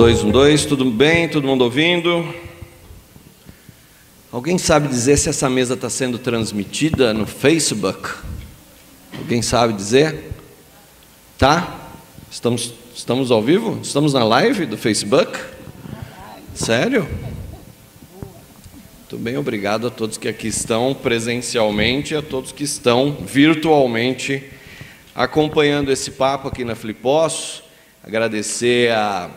2, 1, 2, tudo bem? Todo mundo ouvindo? Alguém sabe dizer se essa mesa está sendo transmitida no Facebook? Alguém sabe dizer? Tá? Estamos ao vivo? Estamos na live do Facebook? Sério? Muito bem, obrigado a todos que aqui estão presencialmente e a todos que estão virtualmente acompanhando esse papo aqui na Flipos. Agradecer a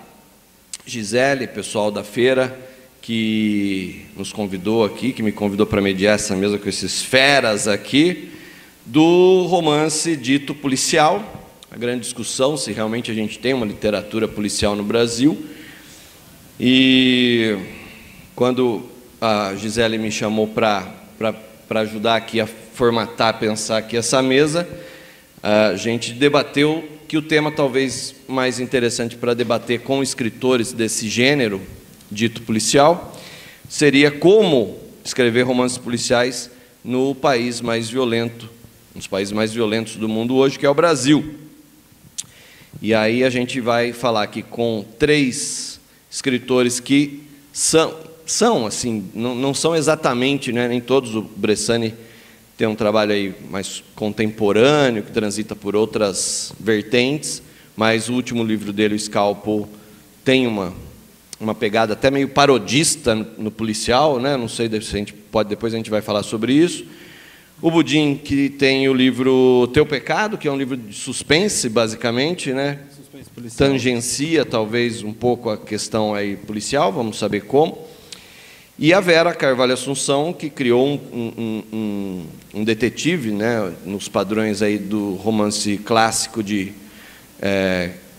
Gisele, pessoal da feira, que nos convidou aqui, que me convidou para mediar essa mesa com esses feras aqui, do romance dito policial, a grande discussão se realmente a gente tem uma literatura policial no Brasil. E quando a Gisele me chamou para ajudar aqui a formatar, pensar aqui essa mesa, a gente debateu que o tema talvez mais interessante para debater com escritores desse gênero dito policial seria como escrever romances policiais no país mais violento, um dos países mais violentos do mundo hoje, que é o Brasil. E aí a gente vai falar aqui com 3 escritores que são assim, não são exatamente, né, nem todos. O Bressani tem um trabalho aí mais contemporâneo, que transita por outras vertentes, mas o último livro dele, o Scalpo, tem uma pegada até meio parodista no policial, né? Não sei se a gente pode, depois a gente vai falar sobre isso. O Budim, que tem o livro Teu Pecado, que é um livro de suspense, basicamente, né? Suspense policial. Tangencia, talvez, um pouco a questão aí policial, vamos saber como. E a Vera Carvalho Assunção, que criou um detetive, né, nos padrões aí do romance clássico de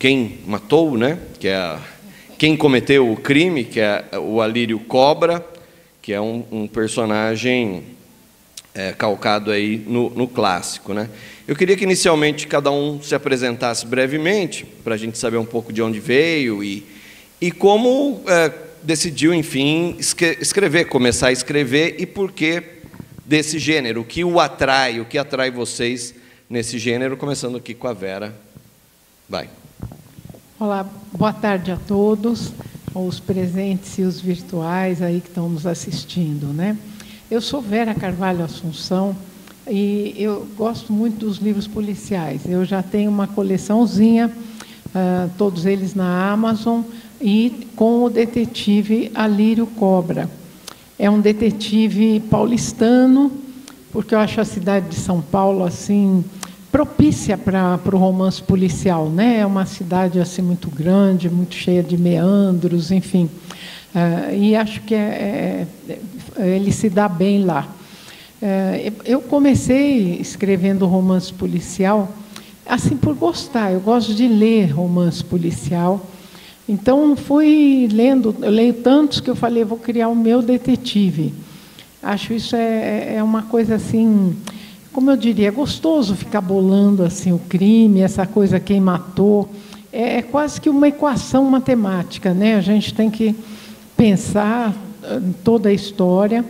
Quem Matou, né, que é quem cometeu o crime, que é o Alírio Cobra, que é um personagem calcado aí no clássico, né. Eu queria que inicialmente cada um se apresentasse brevemente, para a gente saber um pouco de onde veio e como decidiu, enfim, escrever, começar a escrever, e por que desse gênero, o que o atrai, o que atrai vocês nesse gênero, começando aqui com a Vera. Vai. Olá, boa tarde a todos, os presentes e os virtuais aí que estão nos assistindo, né? Eu sou Vera Carvalho Assunção e eu gosto muito dos livros policiais. Eu já tenho uma coleçãozinha, todos eles na Amazon, e com o detetive Alírio Cobra. É um detetive paulistano, porque eu acho a cidade de São Paulo assim propícia para o romance policial, né? É uma cidade assim muito grande, muito cheia de meandros, enfim. E acho que ele se dá bem lá. Eu comecei escrevendo romance policial assim por gostar. Eu gosto de ler romance policial. Então, fui lendo, eu leio tantos que eu falei, vou criar o meu detetive. Acho isso é uma coisa assim, como eu diria, é gostoso ficar bolando assim o crime, essa coisa, quem matou. É quase que uma equação matemática, né? A gente tem que pensar toda a história.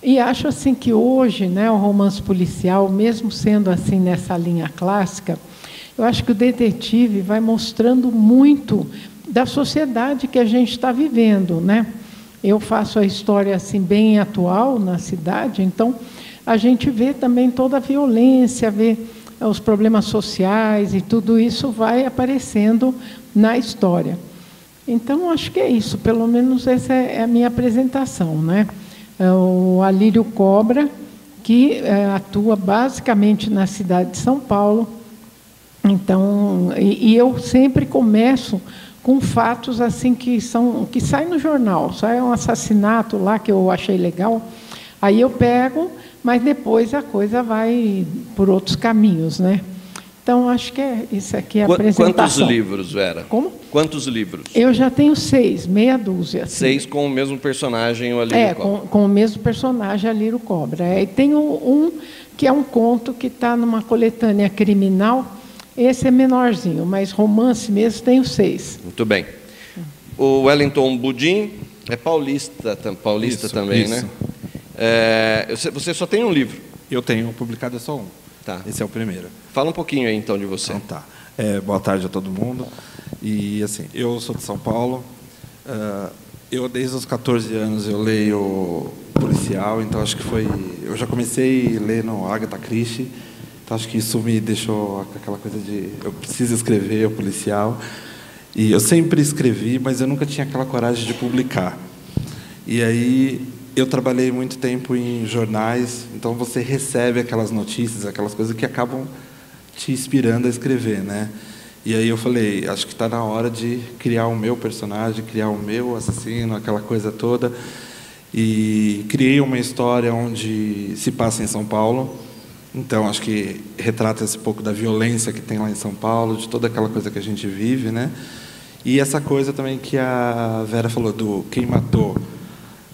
E acho assim que hoje, né, o romance policial, mesmo sendo assim nessa linha clássica, eu acho que o detetive vai mostrando muito da sociedade que a gente está vivendo, né? Eu faço a história assim bem atual na cidade, então a gente vê também toda a violência, vê os problemas sociais e tudo isso vai aparecendo na história. Então acho que é isso, pelo menos essa é a minha apresentação, né? O Alírio Cobra, que atua basicamente na cidade de São Paulo. Então, e eu sempre começo com fatos assim que saem no jornal. Sai um assassinato lá que eu achei legal, aí eu pego, mas depois a coisa vai por outros caminhos, né? Então, acho que isso aqui é a apresentação. Quantos livros, Vera? Como? Quantos livros? Eu já tenho 6, meia dúzia. Assim. 6 com o mesmo personagem, o Alírio Cobra. Com o mesmo personagem, Alírio Cobra. E tem um que é um conto que está numa coletânea criminal. Esse é menorzinho, mas romance mesmo tenho 6. Muito bem. O Wellington Budim é paulista isso, também, isso. Né? Você só tem um livro? Eu tenho, publicado é só um. Tá. Esse é o primeiro. Fala um pouquinho aí, então, de você. Então, tá. Boa tarde a todo mundo. E, assim, eu sou de São Paulo, Eu, desde os 14 anos, eu leio policial, então acho que foi... Eu já comecei lendo Agatha Christie, então acho que isso me deixou com aquela coisa de... Eu preciso escrever o policial. E eu sempre escrevi, mas eu nunca tinha aquela coragem de publicar. E aí, eu trabalhei muito tempo em jornais, então você recebe aquelas notícias, aquelas coisas que acabam te inspirando a escrever, né? E aí eu falei, acho que está na hora de criar o meu personagem, criar o meu assassino, aquela coisa toda. E criei uma história onde se passa em São Paulo. Então, acho que retrata esse pouco da violência que tem lá em São Paulo, de toda aquela coisa que a gente vive, né? E essa coisa também que a Vera falou, do quem matou.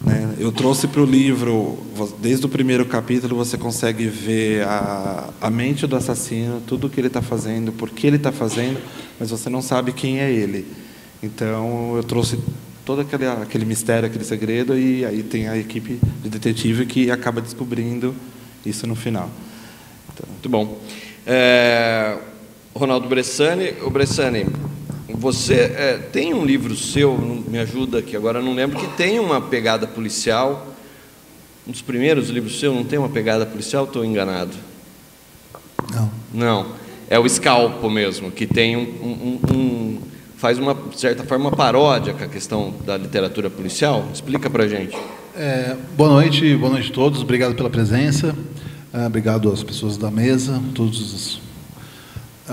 Né? Eu trouxe para o livro, desde o primeiro capítulo, você consegue ver a mente do assassino, tudo o que ele está fazendo, por que ele está fazendo, mas você não sabe quem é ele. Então, eu trouxe todo aquele mistério, aquele segredo, e aí tem a equipe de detetive que acaba descobrindo isso no final. Então, muito bom. Ronaldo Bressani, você tem um livro seu, me ajuda aqui agora, não lembro, que tem uma pegada policial. Um dos primeiros livros seus não tem uma pegada policial, estou enganado? Não. Não, é o Scalpo mesmo, que tem faz uma, de certa forma, uma paródia com a questão da literatura policial. Explica para a gente. Boa noite a todos, obrigado pela presença, obrigado às pessoas da mesa, todos os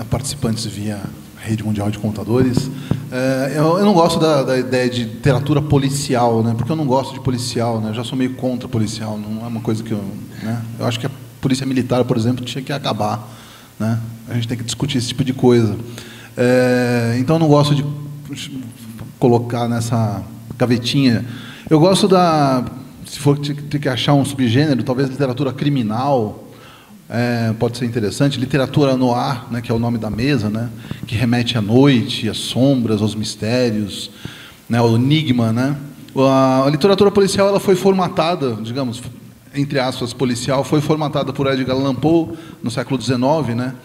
participantes via Rede Mundial de Computadores. Eu não gosto da ideia de literatura policial, né? Porque eu não gosto de policial, né? Eu já sou meio contra policial, não é uma coisa que eu... Né? Eu acho que a polícia militar, por exemplo, tinha que acabar, né? A gente tem que discutir esse tipo de coisa. Então, eu não gosto de colocar nessa gavetinha. Eu gosto se for ter que achar um subgênero, talvez literatura criminal, pode ser interessante. Literatura noir, né, que é o nome da mesa, né, que remete à noite, às sombras, aos mistérios, né, ao enigma, né. A literatura policial, ela foi formatada, digamos, entre aspas, policial, foi formatada por Edgar Allan Poe no século XIX, né,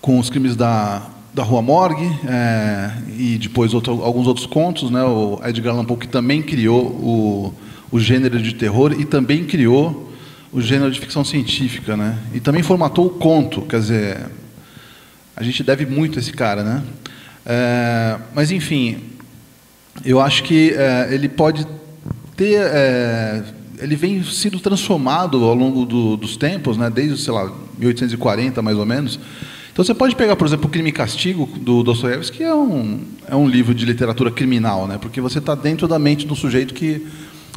com os crimes da Rua Morgue, e depois alguns outros contos, né, o Edgar Allan Poe, que também criou o gênero de terror e também criou o gênero de ficção científica, né? E também formatou o conto, quer dizer, a gente deve muito a esse cara, né? Mas, enfim, eu acho que ele pode ter... ele vem sendo transformado ao longo dos tempos, né? Desde, sei lá, 1840, mais ou menos. Então, você pode pegar, por exemplo, o Crime e Castigo, do Dostoiévski, que é um livro de literatura criminal, né? Porque você está dentro da mente do sujeito que...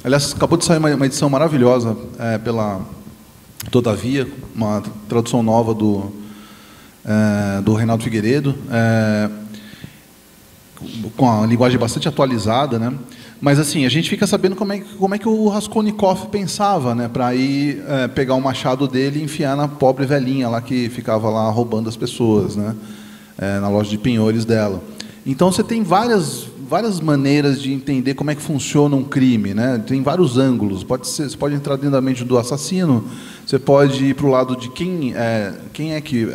Aliás, acabou de sair uma edição maravilhosa pela Todavia, uma tradução nova do Reinaldo Figueiredo, com a linguagem bastante atualizada, né? Mas, assim, a gente fica sabendo como é que o Raskolnikov pensava, né? Para ir pegar o machado dele e enfiar na pobre velhinha lá que ficava lá roubando as pessoas, né? Na loja de penhores dela. Então, você tem várias maneiras de entender como é que funciona um crime, né? Tem vários ângulos. Você pode entrar dentro da mente do assassino, você pode ir para o lado de quem é que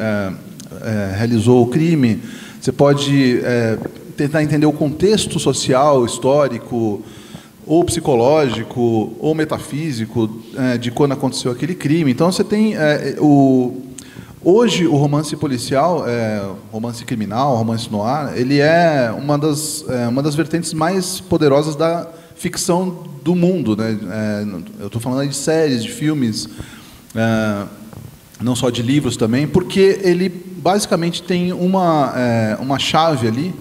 realizou o crime, você pode tentar entender o contexto social, histórico, ou psicológico, ou metafísico de quando aconteceu aquele crime. Então, você tem hoje, o romance policial, romance criminal, romance noir, ele é uma das vertentes mais poderosas da ficção do mundo, né? Eu estou falando aí de séries, de filmes, não só de livros também, porque ele basicamente tem uma chave ali,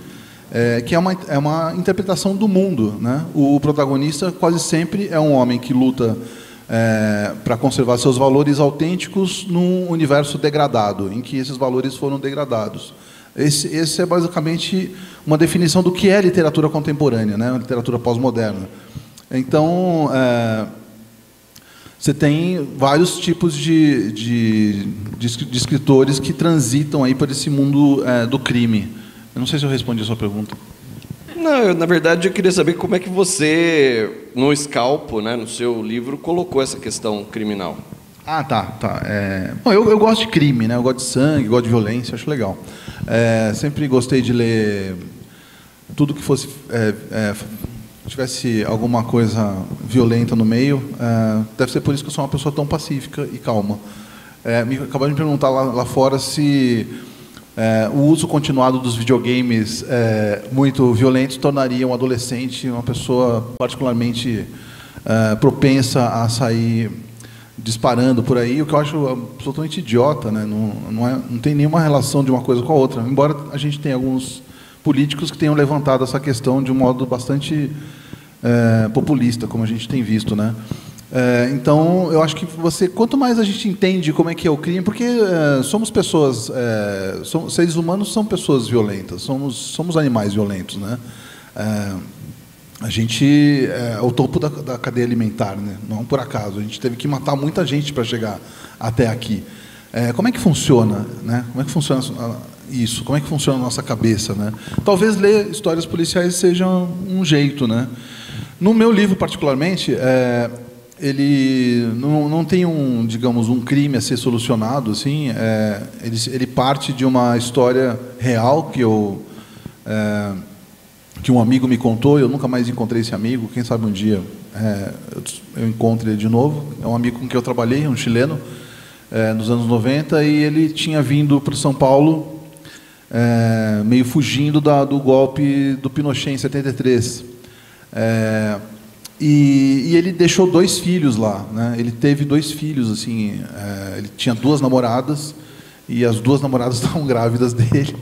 que é uma interpretação do mundo, né? O protagonista quase sempre é um homem que luta para conservar seus valores autênticos num universo degradado, em que esses valores foram degradados. Esse é basicamente uma definição do que é literatura contemporânea, né? Literatura pós-moderna. Então, você tem vários tipos de escritores que transitam aí por esse mundo do crime. Eu não sei se eu respondi a sua pergunta. Não, na verdade, eu queria saber como é que você, no Scalpo, né, no seu livro, colocou essa questão criminal. Ah, tá. Bom, eu gosto de crime, né? Eu gosto de sangue, gosto de violência, acho legal. Sempre gostei de ler tudo que fosse tivesse alguma coisa violenta no meio, deve ser por isso que eu sou uma pessoa tão pacífica e calma. Acabaram de me perguntar lá fora se o uso continuado dos videogames muito violentos tornaria um adolescente uma pessoa particularmente propensa a sair disparando por aí, o que eu acho absolutamente idiota, né? Não tem nenhuma relação de uma coisa com a outra, embora a gente tenha alguns políticos que tenham levantado essa questão de um modo bastante populista, como a gente tem visto, né? Então, eu acho que quanto mais a gente entende como é que é o crime, porque somos pessoas, seres humanos são pessoas violentas, somos animais violentos, né? A gente é o topo da cadeia alimentar, né? Não por acaso, a gente teve que matar muita gente para chegar até aqui. Como é que funciona, né? Como é que funciona isso? Como é que funciona a nossa cabeça, né? Talvez ler histórias policiais seja um jeito, né? No meu livro, particularmente, ele não tem digamos, um crime a ser solucionado, assim. Ele parte de uma história real que um amigo me contou. Eu nunca mais encontrei esse amigo. Quem sabe um dia eu encontro ele de novo. É um amigo com quem eu trabalhei, um chileno, nos anos 90, e ele tinha vindo para São Paulo meio fugindo do golpe do Pinochet em 73. E ele deixou 2 filhos lá, né? Ele teve 2 filhos, assim. Ele tinha 2 namoradas e as 2 namoradas estavam grávidas dele.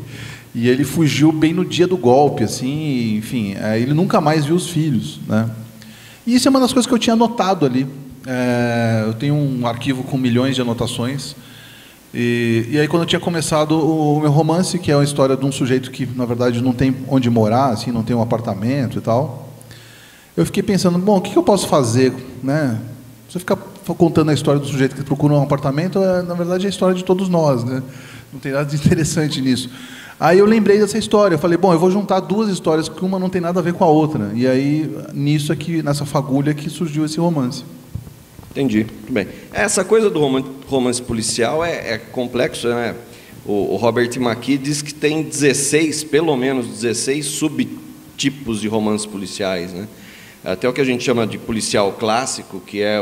E ele fugiu bem no dia do golpe, assim. E, enfim, ele nunca mais viu os filhos, né? E isso é uma das coisas que eu tinha anotado ali. Eu tenho um arquivo com milhões de anotações. E aí, quando eu tinha começado o meu romance, que é uma história de um sujeito que, na verdade, não tem onde morar, assim, não tem um apartamento e tal, eu fiquei pensando, bom, o que eu posso fazer, né? Você ficar contando a história do sujeito que procura um apartamento, na verdade, é a história de todos nós, né? Não tem nada de interessante nisso. Aí eu lembrei dessa história, eu falei, bom, eu vou juntar 2 histórias, que uma não tem nada a ver com a outra. E aí, nessa fagulha que surgiu esse romance. Entendi, muito bem. Essa coisa do romance policial é complexo, né? O Robert McKee diz que tem 16, pelo menos 16 subtipos de romances policiais, né? Até o que a gente chama de policial clássico, que é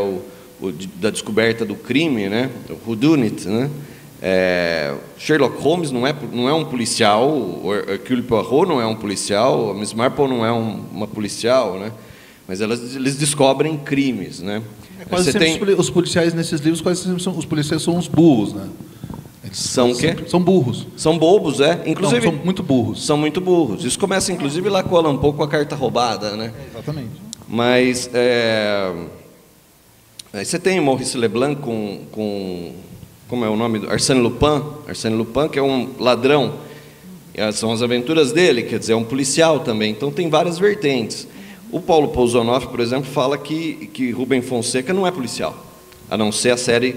da descoberta do crime, né? O whodunit, né? Sherlock Holmes não é um policial, o Hercule Poirot não é um policial, a Miss Marple não é uma policial, né? Mas eles descobrem crimes, né? Quase sempre os policiais nesses livros, os policiais são uns burros, né? Eles são o quê? São burros. São bobos, inclusive. Não, são muito burros. São muito burros. Isso começa, inclusive, lá com o Allan Poe, com a carta roubada, né? Exatamente. Mas você tem Maurice Leblanc com como é o nome do Arsène Lupin? Arsène Lupin, que é um ladrão. São as aventuras dele, quer dizer, é um policial também. Então tem várias vertentes. O Paulo Pousonoff, por exemplo, fala que Rubem Fonseca não é policial, a não ser a série,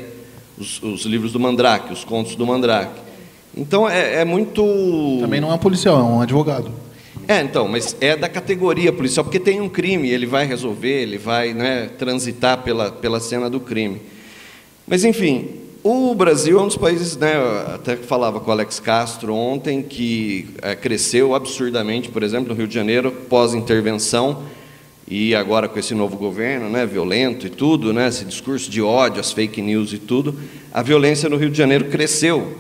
os livros do Mandrake, os contos do Mandrake. Então é muito... Também não é um policial, é um advogado. Então, mas é da categoria policial, porque tem um crime, ele vai resolver, ele vai, né, transitar pela cena do crime. Mas, enfim, o Brasil é um dos países, né, até falava com o Alex Castro ontem, que cresceu absurdamente, por exemplo, no Rio de Janeiro, pós-intervenção, e agora com esse novo governo, né, violento e tudo, né, esse discurso de ódio, as fake news e tudo, a violência no Rio de Janeiro cresceu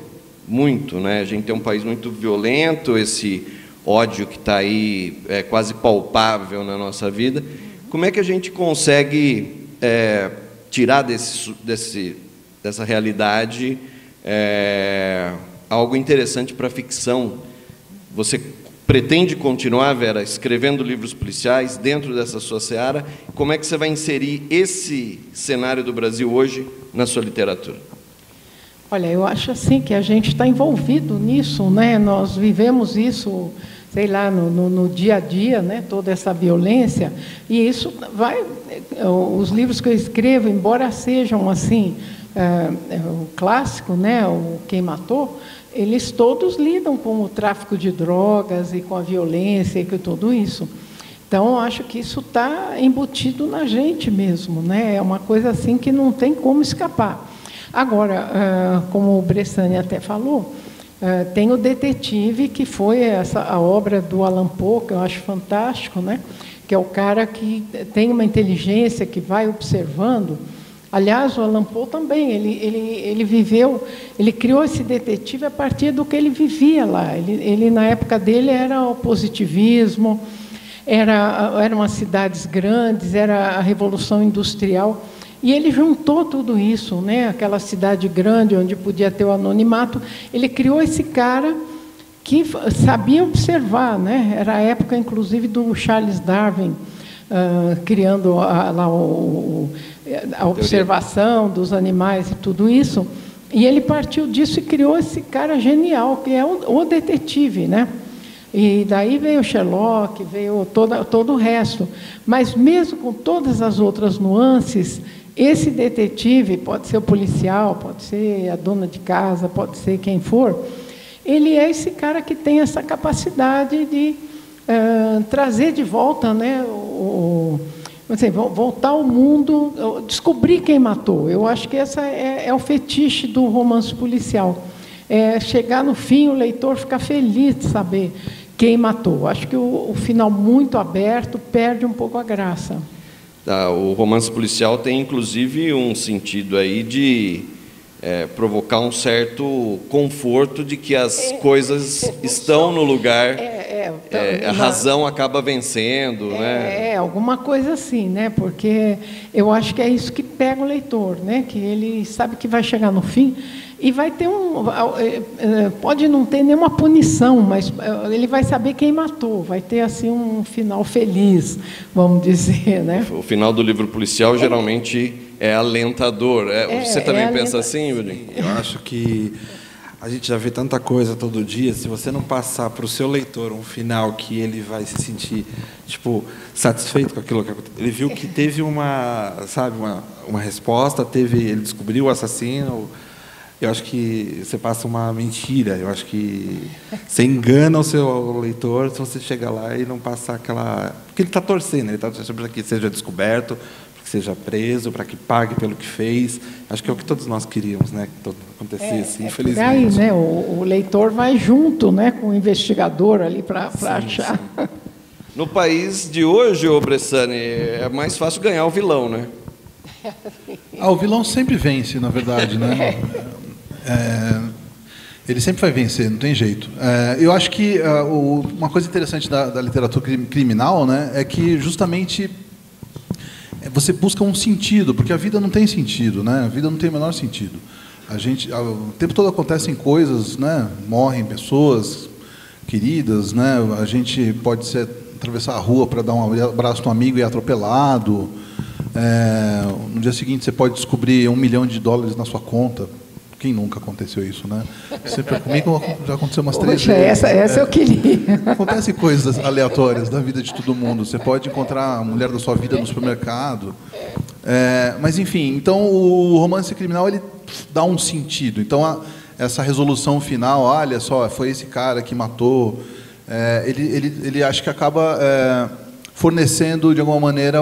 muito, né? A gente tem um país muito violento, esse ódio que está aí quase palpável na nossa vida. Como é que a gente consegue tirar dessa realidade algo interessante para a ficção? Você pretende continuar, Vera, escrevendo livros policiais dentro dessa sua seara? Como é que você vai inserir esse cenário do Brasil hoje na sua literatura? Olha, eu acho assim que a gente está envolvido nisso, né? Nós vivemos isso, sei lá, no dia a dia, né? Toda essa violência, e isso vai... Os livros que eu escrevo, embora sejam assim, o clássico, né? O Quem Matou, eles todos lidam com o tráfico de drogas e com a violência e com tudo isso. Então, eu acho que isso está embutido na gente mesmo, né? É uma coisa assim que não tem como escapar. Agora, como o Bressani até falou, Tem o Detetive, que foi a obra do Allan Poe, que eu acho fantástico, né? Que é o cara que tem uma inteligência, que vai observando. Aliás, o Allan Poe também, ele viveu, ele criou esse detetive a partir do que ele vivia lá. Ele na época dele, era o positivismo, eram as cidades grandes, era a Revolução Industrial, e ele juntou tudo isso, né? Aquela cidade grande, onde podia ter o anonimato, ele criou esse cara que sabia observar, né? Era a época, inclusive, do Charles Darwin, criando lá a observação dos animais e tudo isso, e ele partiu disso e criou esse cara genial, que é o detetive, né? E daí veio Sherlock, veio todo o resto. Mas mesmo com todas as outras nuances, esse detetive, pode ser o policial, pode ser a dona de casa, pode ser quem for, ele é esse cara que tem essa capacidade de trazer de volta, né, voltar ao mundo, descobrir quem matou. Eu acho que essa é o fetiche do romance policial. Chegar no fim, o leitor ficar feliz de saber quem matou. Acho que o final muito aberto perde um pouco a graça. O romance policial tem, inclusive, um sentido aí de provocar um certo conforto de que as coisas estão no lugar, a razão acaba vencendo, né? Alguma coisa assim, né? Porque eu acho que é isso que pega o leitor, né? Que ele sabe que vai chegar no fim e vai ter pode não ter nenhuma punição, mas ele vai saber quem matou, vai ter assim um final feliz, vamos dizer, né? O final do livro policial geralmente é alentador. Você também pensa assim, William? Eu acho que a gente já vê tanta coisa todo dia. Se você não passar para o seu leitor um final que ele vai se sentir satisfeito com aquilo que aconteceu, ele viu que teve uma resposta, ele descobriu o assassino. Eu acho que você passa uma mentira. Eu acho que você engana o seu leitor se você chega lá e não passar aquela... Porque ele está torcendo, ele está torcendo para que seja descoberto, para que seja preso, para que pague pelo que fez. Acho que é o que todos nós queríamos, né? Que acontecesse, infelizmente. Aí, né? O leitor vai junto, né, com o investigador ali para achar. Sim. No país de hoje, Bressani, é mais fácil ganhar o vilão, né? O vilão sempre vence, na verdade, né? Ele sempre vai vencer, não tem jeito. Eu acho que uma coisa interessante da literatura criminal, né, é que justamente você busca um sentido, porque a vida não tem sentido, né? A vida não tem o menor sentido. O tempo todo acontecem coisas, né? Morrem pessoas queridas, né? A gente pode atravessar a rua para dar um abraço no amigo e é atropelado. No dia seguinte você pode descobrir $1 milhão na sua conta. Quem nunca aconteceu isso, né? Comigo já aconteceu umas 3 vezes. Essa eu queria. Acontecem coisas aleatórias da vida de todo mundo. Você pode encontrar a mulher da sua vida no supermercado. Mas, enfim, então o romance criminal ele dá um sentido. Então, essa resolução final, olha só, foi esse cara que matou. Ele acho que acaba fornecendo, de alguma maneira,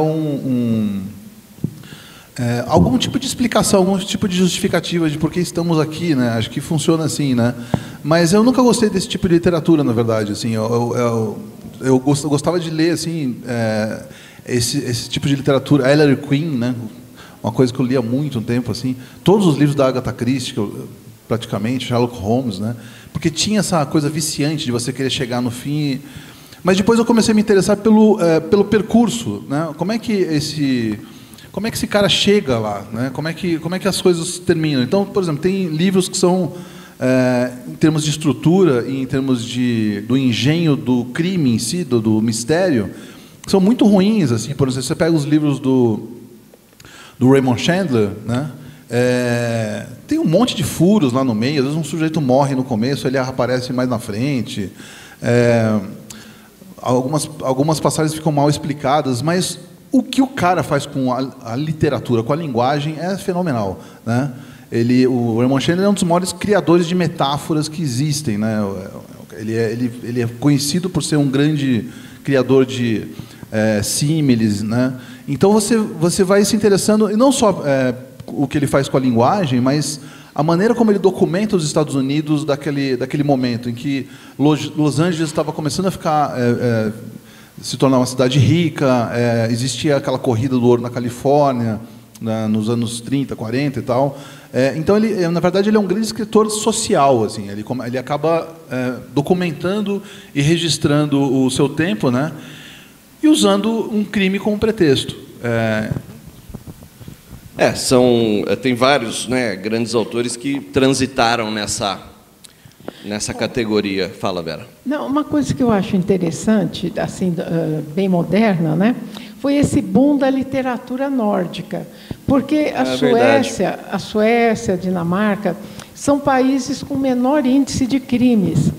algum tipo de explicação, algum tipo de justificativa de por que estamos aqui, né? Acho que funciona assim, né? Mas eu nunca gostei desse tipo de literatura, na verdade. Assim, eu gostava de ler assim, esse tipo de literatura, Ellery Queen, né? Uma coisa que eu lia muito um tempo assim. Todos os livros da Agatha Christie, praticamente, Sherlock Holmes, né? Porque tinha essa coisa viciante de você querer chegar no fim. Mas depois eu comecei a me interessar pelo percurso, né? Como é que esse cara chega lá, né? Como é que as coisas terminam? Então, por exemplo, tem livros que são, em termos de estrutura e em termos do engenho do crime em si, do mistério, que são muito ruins. Assim, por exemplo, você pega os livros do Raymond Chandler, né? Tem um monte de furos lá no meio. Às vezes um sujeito morre no começo, ele aparece mais na frente. Algumas passagens ficam mal explicadas, mas o que o cara faz com a literatura, com a linguagem, é fenomenal, né? O Raymond Chandler é um dos maiores criadores de metáforas que existem, né? Ele é conhecido por ser um grande criador de símiles, né? Então você vai se interessando, e não só o que ele faz com a linguagem, mas a maneira como ele documenta os Estados Unidos daquele momento em que Los Angeles estava começando a ficar se tornar uma cidade rica, existia aquela corrida do ouro na Califórnia, nos anos 30, 40 e tal. Então, na verdade, ele é um grande escritor social. Assim, ele acaba documentando e registrando o seu tempo, né, e usando um crime como pretexto. Tem vários, né, grandes autores que transitaram nessa categoria. Fala, Vera. Não, uma coisa que eu acho interessante, assim, bem moderna, né, foi esse boom da literatura nórdica, porque a Suécia, a Dinamarca, são países com menor índice de crimes.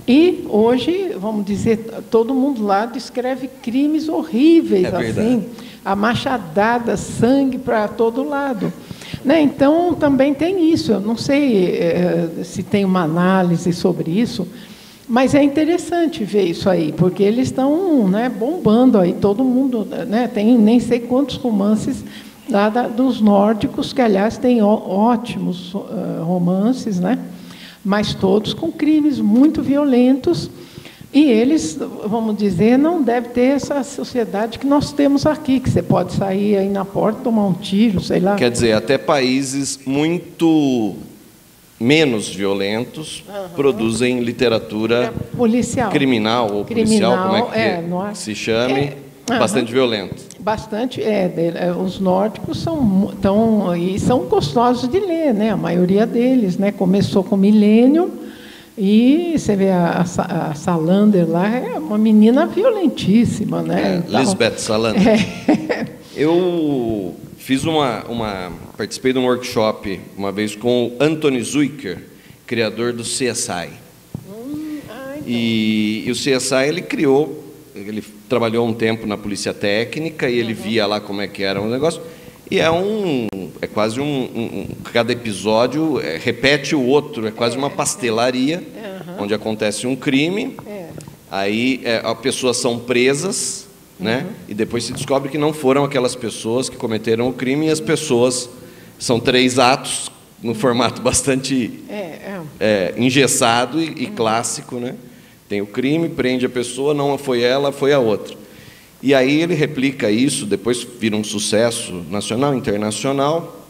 E hoje, vamos dizer, todo mundo lá descreve crimes horríveis, assim, a machadada, sangue para todo lado. Né? Então, também tem isso. Eu não sei se tem uma análise sobre isso, mas é interessante ver isso aí, porque eles estão, né, bombando aí, todo mundo, né, tem nem sei quantos romances lá dos nórdicos, que, aliás, tem ótimos romances, né, mas todos com crimes muito violentos, e eles, vamos dizer, não devem ter essa sociedade que nós temos aqui, que você pode sair aí na porta, tomar um tiro, sei lá. Quer dizer, até países muito menos violentos produzem literatura policial, criminal ou policial, como é que se chame, bastante violento. Bastante, os nórdicos são gostosos de ler, né? A maioria deles, né? Começou com Millennium, e você vê a Salander lá, é uma menina violentíssima, né? Lisbeth Salander. Eu participei de um workshop uma vez com o Anthony Zuiker, criador do CSI. E o CSI ele trabalhou um tempo na polícia técnica e ele via lá como é que era o negócio. E é quase cada episódio repete o outro, é quase uma pastelaria, onde acontece um crime, aí as pessoas são presas, né? E depois se descobre que não foram aquelas pessoas que cometeram o crime, e as pessoas são 3 atos, no formato bastante engessado e clássico, né? Tem o crime, prende a pessoa, não foi ela, foi a outra. E aí ele replica isso, depois vira um sucesso nacional, internacional,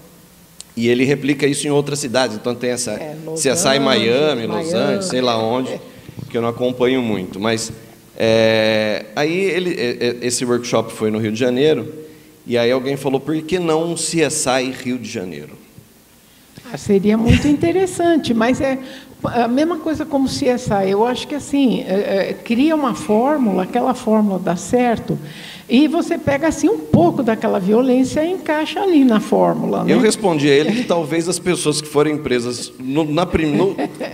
e ele replica isso em outras cidades. Então tem essa CSI Miami, Los Angeles, sei lá onde, que eu não acompanho muito. Mas aí esse workshop foi no Rio de Janeiro, e aí alguém falou, por que não um CSI Rio de Janeiro? Seria muito interessante, mas é a mesma coisa como CSI. Eu acho que assim, cria uma fórmula, aquela fórmula dá certo, e você pega assim um pouco daquela violência e encaixa ali na fórmula. Né? Eu respondi a ele que talvez as pessoas que forem presas no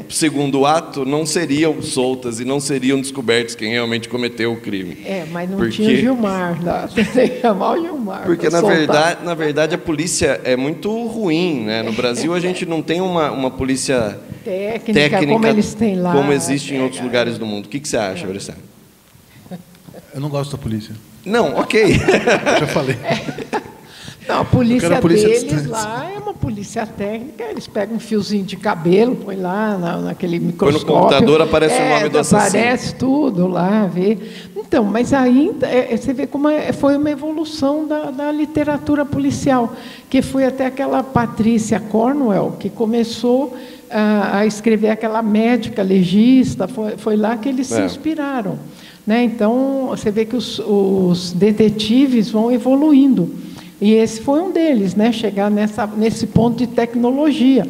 segundo ato não seriam soltas e não seriam descobertas quem realmente cometeu o crime. Mas não tinha o Gilmar lá, tem que chamar o Gilmar. Porque na verdade a polícia é muito ruim, né? No Brasil a gente não tem uma polícia técnica como eles têm lá, como existe em outros lugares do mundo. O que você acha, Bressan? Eu não gosto da polícia. Não, ok. Já falei. Não, a polícia deles lá é uma polícia técnica, eles pegam um fiozinho de cabelo, põe lá naquele microscópio. Põe no computador, aparece o nome do assassino. Aparece tudo lá, vê. Então, mas ainda, você vê como foi uma evolução da literatura policial, que foi até aquela Patrícia Cornwell, que começou a escrever aquela médica legista, foi lá que eles se inspiraram. Né? Então, você vê que os detetives vão evoluindo. E esse foi um deles, né? Chegar nesse ponto de tecnologia,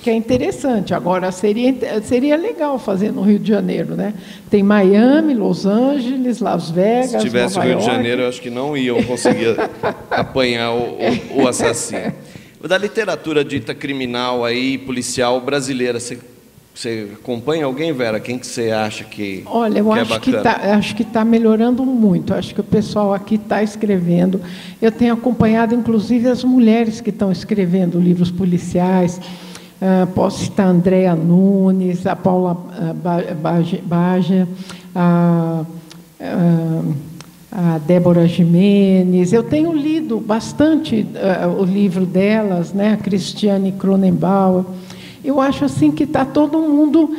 que é interessante. Agora, seria legal fazer no Rio de Janeiro. Né? Tem Miami, Los Angeles, Las Vegas, Se tivesse Nova no Rio de York. Janeiro, eu acho que não iam conseguir apanhar o assassino. Da literatura dita criminal aí, policial brasileira, você acompanha alguém, Vera? Quem que você acha que Olha, eu acho que está melhorando muito. Acho que o pessoal aqui está escrevendo. Eu tenho acompanhado, inclusive, as mulheres que estão escrevendo livros policiais. Posso citar a Andréa Nunes, a Paula Baja, a Débora Jimenez. Eu tenho lido bastante o livro delas, né? A Cristiane Cronenbauer. Eu acho assim que está todo mundo...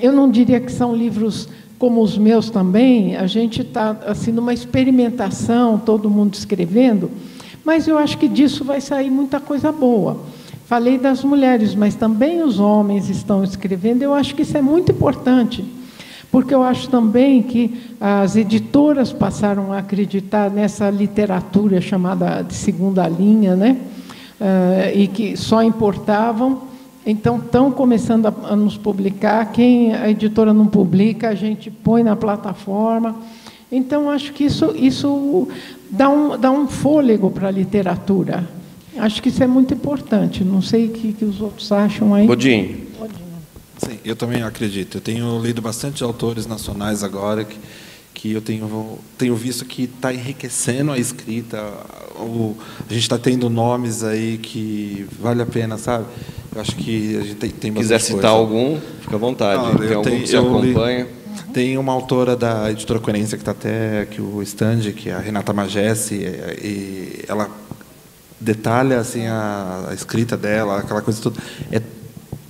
eu não diria que são livros como os meus também, a gente está assim, numa experimentação, todo mundo escrevendo, mas eu acho que disso vai sair muita coisa boa. Falei das mulheres, mas também os homens estão escrevendo, eu acho que isso é muito importante, porque eu acho também que as editoras passaram a acreditar nessa literatura chamada de segunda linha, né? E que só importavam, então estão começando a nos publicar. Quem a editora não publica, a gente põe na plataforma. Então, acho que isso dá um fôlego para a literatura. Acho que isso é muito importante. Não sei o que os outros acham aí. Bodinho. Sim, eu também acredito. Eu tenho lido bastante autores nacionais agora que eu tenho visto que está enriquecendo a escrita. A gente está tendo nomes aí que vale a pena, sabe? Eu acho que a gente tem bastante quiser citar coisa. Algum, fica à vontade. Tem algum que você acompanha? Tem uma autora da editora Coerência que está até aqui, o stand, que é a Renata Magessi, e ela detalha assim, a escrita dela, aquela coisa toda. É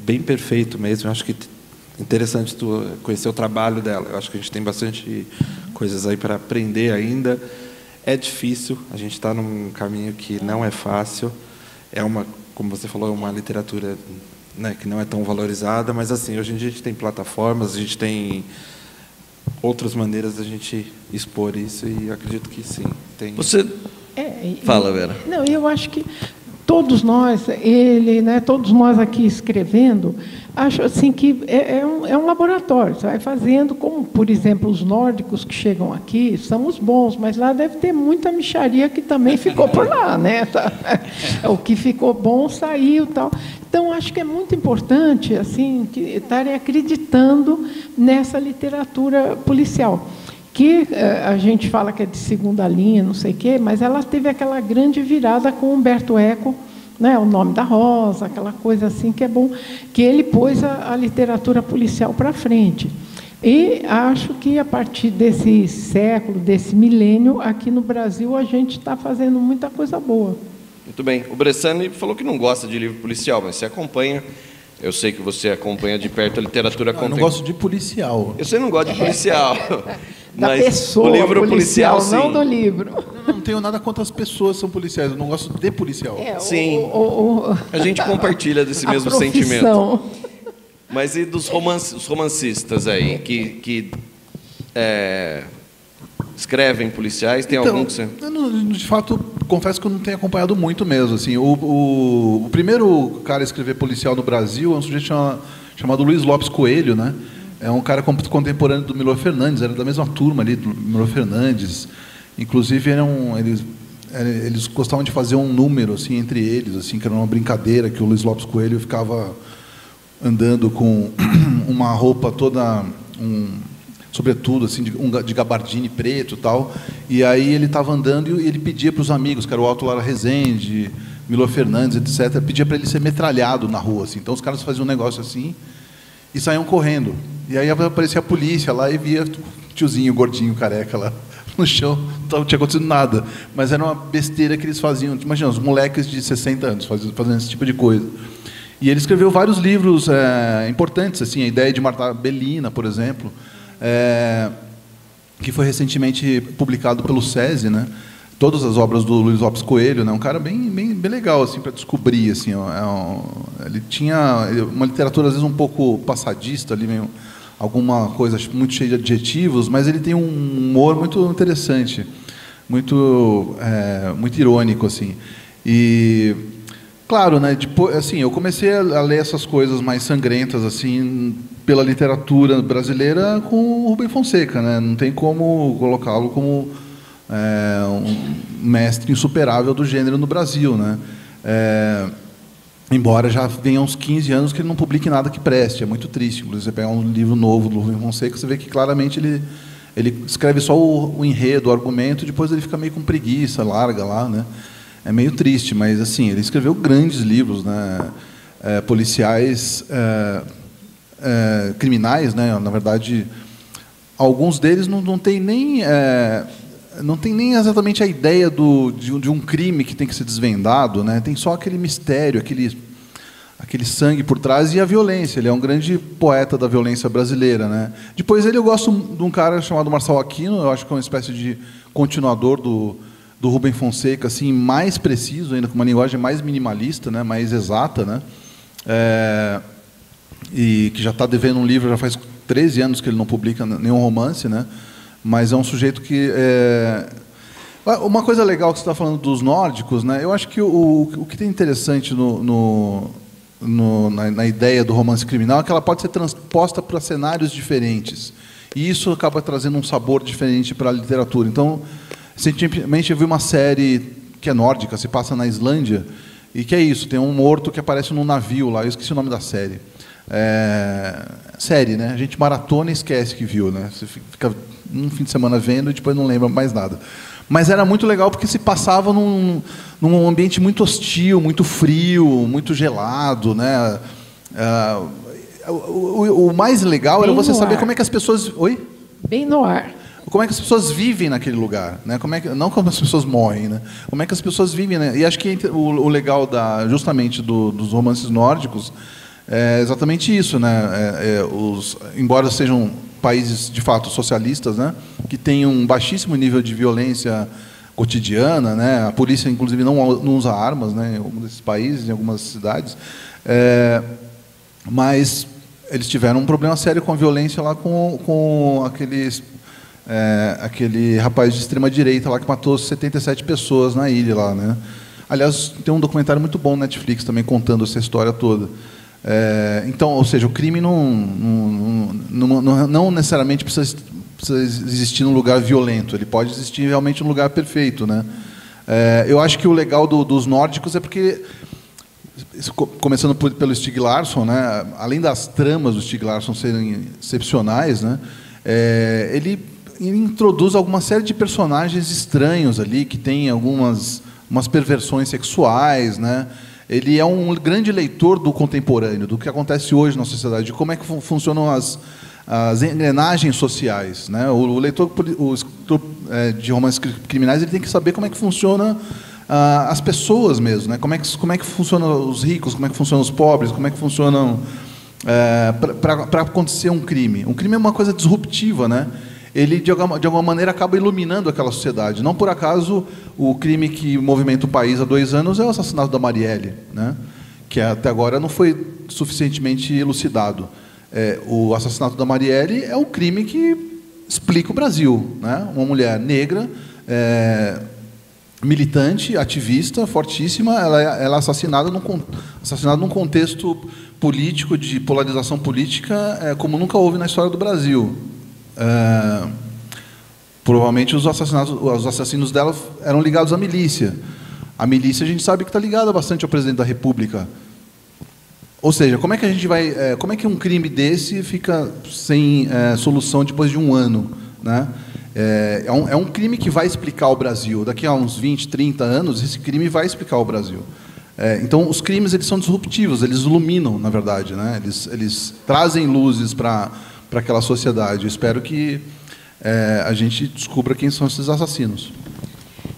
bem perfeito mesmo. Eu acho que é interessante tu conhecer o trabalho dela. Eu acho que a gente tem bastante coisas aí para aprender ainda. É difícil, a gente está num caminho que não é fácil. É como você falou, uma literatura, né, que não é tão valorizada, mas assim, hoje em dia a gente tem plataformas, a gente tem outras maneiras da gente expor isso, e acredito que sim. Tem. Você fala, Vera. Não, eu acho que todos nós, né, todos nós aqui escrevendo, acho assim que é um laboratório. Você vai fazendo, como, por exemplo, os nórdicos que chegam aqui, são os bons, mas lá deve ter muita mixaria que também ficou por lá, né? O que ficou bom saiu, tal. Então, acho que é muito importante assim, estarem acreditando nessa literatura policial, que a gente fala que é de segunda linha, não sei o quê, mas ela teve aquela grande virada com Humberto Eco, né, O Nome da Rosa, aquela coisa assim que é bom, que ele pôs a literatura policial para frente. E acho que, a partir desse século, desse milênio, aqui no Brasil, a gente está fazendo muita coisa boa. Muito bem. O Bressani falou que não gosta de livro policial, mas você acompanha. Eu sei que você acompanha de perto a literatura contemporânea. Eu não gosto de policial. Eu sei, não gosto de policial. Da mas pessoa, o livro policial, não sim. do livro. Não tenho nada contra as pessoas que são policiais, eu não gosto de policial. Sim, a gente compartilha desse mesmo sentimento. Mas e dos romancistas aí, que escrevem policiais? Tem algum que você... De fato, confesso que eu não tenho acompanhado muito mesmo. Assim, o primeiro cara a escrever policial no Brasil é um sujeito chamado Luiz Lopes Coelho, né? É um cara contemporâneo do Milor Fernandes, era da mesma turma ali do Milor Fernandes. Inclusive, eles gostavam de fazer um número assim, entre eles, assim, que era uma brincadeira, que o Luiz Lopes Coelho ficava andando com uma roupa toda, sobretudo assim, de gabardine preto e tal, e aí ele estava andando e ele pedia para os amigos, que era o Alto Lara Rezende, Milor Fernandes, etc., pedia para ele ser metralhado na rua. Assim. Então, os caras faziam um negócio assim e saíam correndo. E aí aparecia a polícia lá e via o tiozinho, gordinho, careca lá no chão, não tinha acontecido nada. Mas era uma besteira que eles faziam. Imagina, os moleques de 60 anos fazendo esse tipo de coisa. E ele escreveu vários livros importantes, assim, a ideia de Marta Bellina, por exemplo, que foi recentemente publicado pelo SESI, né? Todas as obras do Luiz Lopes Coelho, né? Um cara bem legal assim para descobrir, assim, ele tinha uma literatura às vezes um pouco passadista ali, meio, alguma coisa muito cheia de adjetivos, mas ele tem um humor muito interessante, muito irônico, assim. E claro, né? Depois, assim, eu comecei a ler essas coisas mais sangrentas, assim, pela literatura brasileira com o Rubem Fonseca, né? Não tem como colocá-lo como um mestre insuperável do gênero no Brasil, né? Embora já venha uns 15 anos que ele não publique nada que preste, é muito triste. Inclusive, você pega um livro novo do Rubem Fonseca, você vê que claramente ele escreve só o enredo, o argumento, depois ele fica meio com preguiça, larga lá, né? É meio triste, mas assim, ele escreveu grandes livros, né? Policiais, criminais, né? Na verdade, alguns deles não tem nem exatamente a ideia de um crime que tem que ser desvendado, né? Tem só aquele mistério, aquele sangue por trás e a violência. Ele é um grande poeta da violência brasileira, né? Depois eu gosto de um cara chamado Marçal Aquino, eu acho que é uma espécie de continuador do Rubem Fonseca, assim, mais preciso ainda, com uma linguagem mais minimalista, né? Mais exata, né? E que já está devendo um livro, já faz 13 anos que ele não publica nenhum romance, né? Mas é um sujeito que... Uma coisa legal que você está falando dos nórdicos, né? Eu acho que o que tem interessante na ideia do romance criminal é que ela pode ser transposta para cenários diferentes. E isso acaba trazendo um sabor diferente para a literatura. Então, recentemente eu vi uma série que é nórdica, se passa na Islândia, e que é isso, tem um morto que aparece num navio lá, eu esqueci o nome da série. Série, né? A gente maratona e esquece que viu, né? Você fica um fim de semana vendo e depois não lembra mais nada. Mas era muito legal porque se passava num ambiente muito hostil, muito frio, muito gelado, né? O mais legal era você saber como é que as pessoas... Oi? Bem no ar. Como é que as pessoas vivem naquele lugar, né? Não como as pessoas morrem, né? Como é que as pessoas vivem, né? E acho que o legal justamente dos romances nórdicos é exatamente isso, né? Embora sejam países de fato socialistas, né? Que têm um baixíssimo nível de violência cotidiana, né? A polícia inclusive não usa armas, né? Em alguns desses países, em algumas cidades, mas eles tiveram um problema sério com a violência lá com aquele rapaz de extrema direita lá que matou 77 pessoas na ilha lá, né? Aliás, tem um documentário muito bom no Netflix também contando essa história toda. Então, ou seja, o crime não necessariamente precisa existir num lugar violento. Ele pode existir realmente num lugar perfeito, né? Eu acho que o legal dos nórdicos é porque, começando pelo Stieg Larsson, né? Além das tramas do Stieg Larsson serem excepcionais, né? Ele introduz alguma série de personagens estranhos ali que têm umas perversões sexuais, né? Ele é um grande leitor do contemporâneo, do que acontece hoje na sociedade, de como é que funcionam as engrenagens sociais, né? O escritor de romances criminais, ele tem que saber como é que funciona as pessoas mesmo, né? Como é que funcionam os ricos, como é que funcionam os pobres, como é que funcionam para acontecer um crime. Um crime é uma coisa disruptiva, né? Ele, de alguma maneira, acaba iluminando aquela sociedade. Não por acaso, o crime que movimenta o país há 2 anos é o assassinato da Marielle, né? Que até agora não foi suficientemente elucidado. O assassinato da Marielle é o crime que explica o Brasil, né? Uma mulher negra, militante, ativista, fortíssima, ela é assassinada num contexto político, de polarização política, como nunca houve na história do Brasil. Provavelmente os assassinos dela eram ligados à milícia. A milícia a gente sabe que está ligada bastante ao presidente da República. Ou seja, como é que a gente vai, como é que um crime desse fica sem solução depois de 1 ano, né? É um crime que vai explicar o Brasil. Daqui a uns 20, 30 anos, esse crime vai explicar o Brasil. Então, os crimes eles são disruptivos, eles iluminam, na verdade, né? Eles trazem luzes para aquela sociedade. Eu espero que a gente descubra quem são esses assassinos.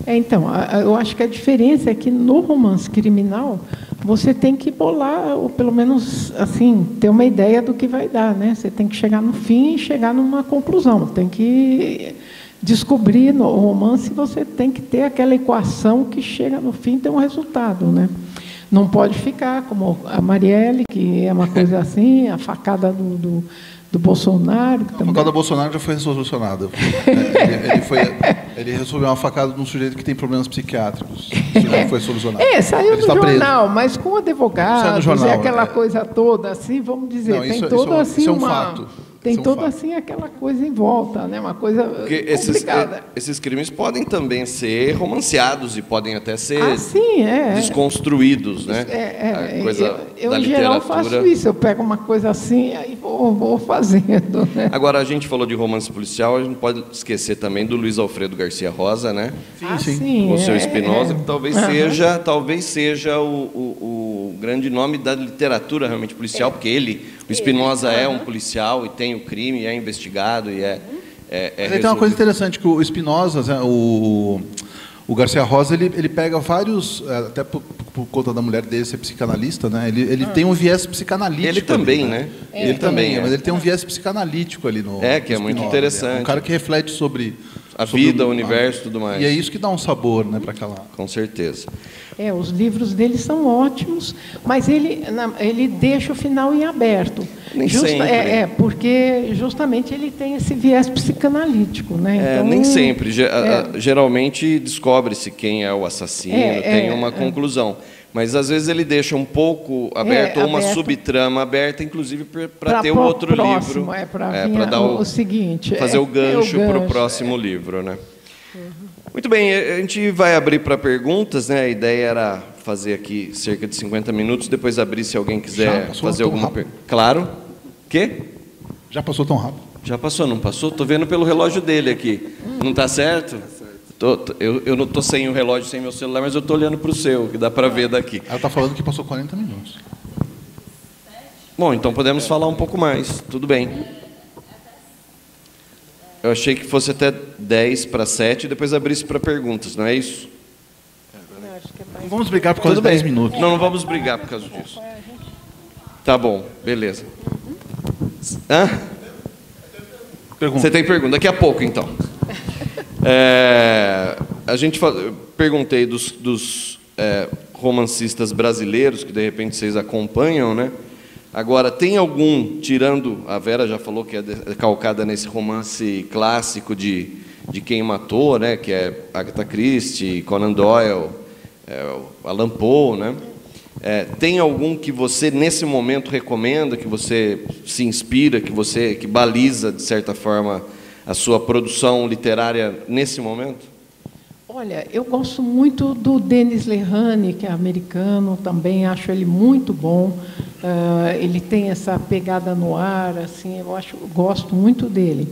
Então, eu acho que a diferença é que no romance criminal você tem que bolar, ou pelo menos assim, ter uma ideia do que vai dar, né? Você tem que chegar no fim e chegar numa conclusão. Tem que descobrir no romance, você tem que ter aquela equação que chega no fim e tem um resultado, né? Não pode ficar como a Marielle, que é uma coisa assim, a facada do Bolsonaro. A facada do Bolsonaro já foi resolucionada. Ele resolveu uma facada de um sujeito que tem problemas psiquiátricos. Isso já foi solucionado. Saiu no jornal, mas com advogados, jornal, aquela coisa toda, assim, vamos dizer, não, tem toda assim isso é um uma... fato. Tem toda assim aquela coisa em volta, né? Uma coisa complicada. Esses crimes podem também ser romanceados e podem até ser desconstruídos, né? Eu em geral faço isso, eu pego uma coisa assim e vou fazendo, né? Agora, a gente falou de romance policial, a gente não pode esquecer também do Luiz Alfredo Garcia Rosa, né? Sim. Com o seu Spinoza, que talvez seja o grande nome da literatura realmente policial, porque o Spinoza é um policial e tem o crime, é investigado e tem uma coisa interessante, que o Spinoza, o O Garcia Rosa, ele pega vários, até por conta da mulher dele ser psicanalista, né? Ele tem um viés psicanalítico. Ele também, ali, né? Ele também, mas ele tem um viés psicanalítico ali no... Que é muito interessante. Um cara que reflete sobre... A vida, o universo e tudo mais. E é isso que dá um sabor, né, para aquela... Com certeza. Os livros dele são ótimos, mas ele deixa o final em aberto. Nem sempre. Porque justamente ele tem esse viés psicanalítico, né? Então, nem sempre. Geralmente descobre-se quem é o assassino, tem uma conclusão. Mas às vezes ele deixa um pouco aberto, ou uma subtrama aberta, inclusive para ter o outro livro. Para dar o seguinte. Fazer o gancho para o próximo livro, né? Muito bem, a gente vai abrir para perguntas, né? A ideia era fazer aqui cerca de 50 minutos, depois abrir se alguém quiser fazer alguma pergunta. Claro. Quê? Já passou tão rápido? Já passou, não passou? Estou vendo pelo relógio dele aqui. Não está certo? Eu não estou sem o relógio, sem meu celular, mas eu estou olhando para o seu, que dá para ver daqui. Ela está falando que passou 40 minutos. Bom, então podemos falar um pouco mais. Tudo bem. Eu achei que fosse até 10 para 7 e depois abrisse para perguntas, não é isso? Não vamos brigar por causa de 10 minutos. Não vamos brigar por causa disso. Tá bom, beleza. Hã? Você tem pergunta? Daqui a pouco, então. Perguntei dos romancistas brasileiros que, de repente, vocês acompanham, né? Agora, tem algum, tirando... A Vera já falou que é calcada nesse romance clássico de Quem Matou, né? Que é Agatha Christie, Conan Doyle, Allan Poe, né? Tem algum que você, nesse momento, recomenda, que você se inspira, que baliza, de certa forma, a sua produção literária nesse momento? Olha, eu gosto muito do Denis Lehane, que é americano, também acho ele muito bom. Ele tem essa pegada no ar, assim, eu gosto muito dele.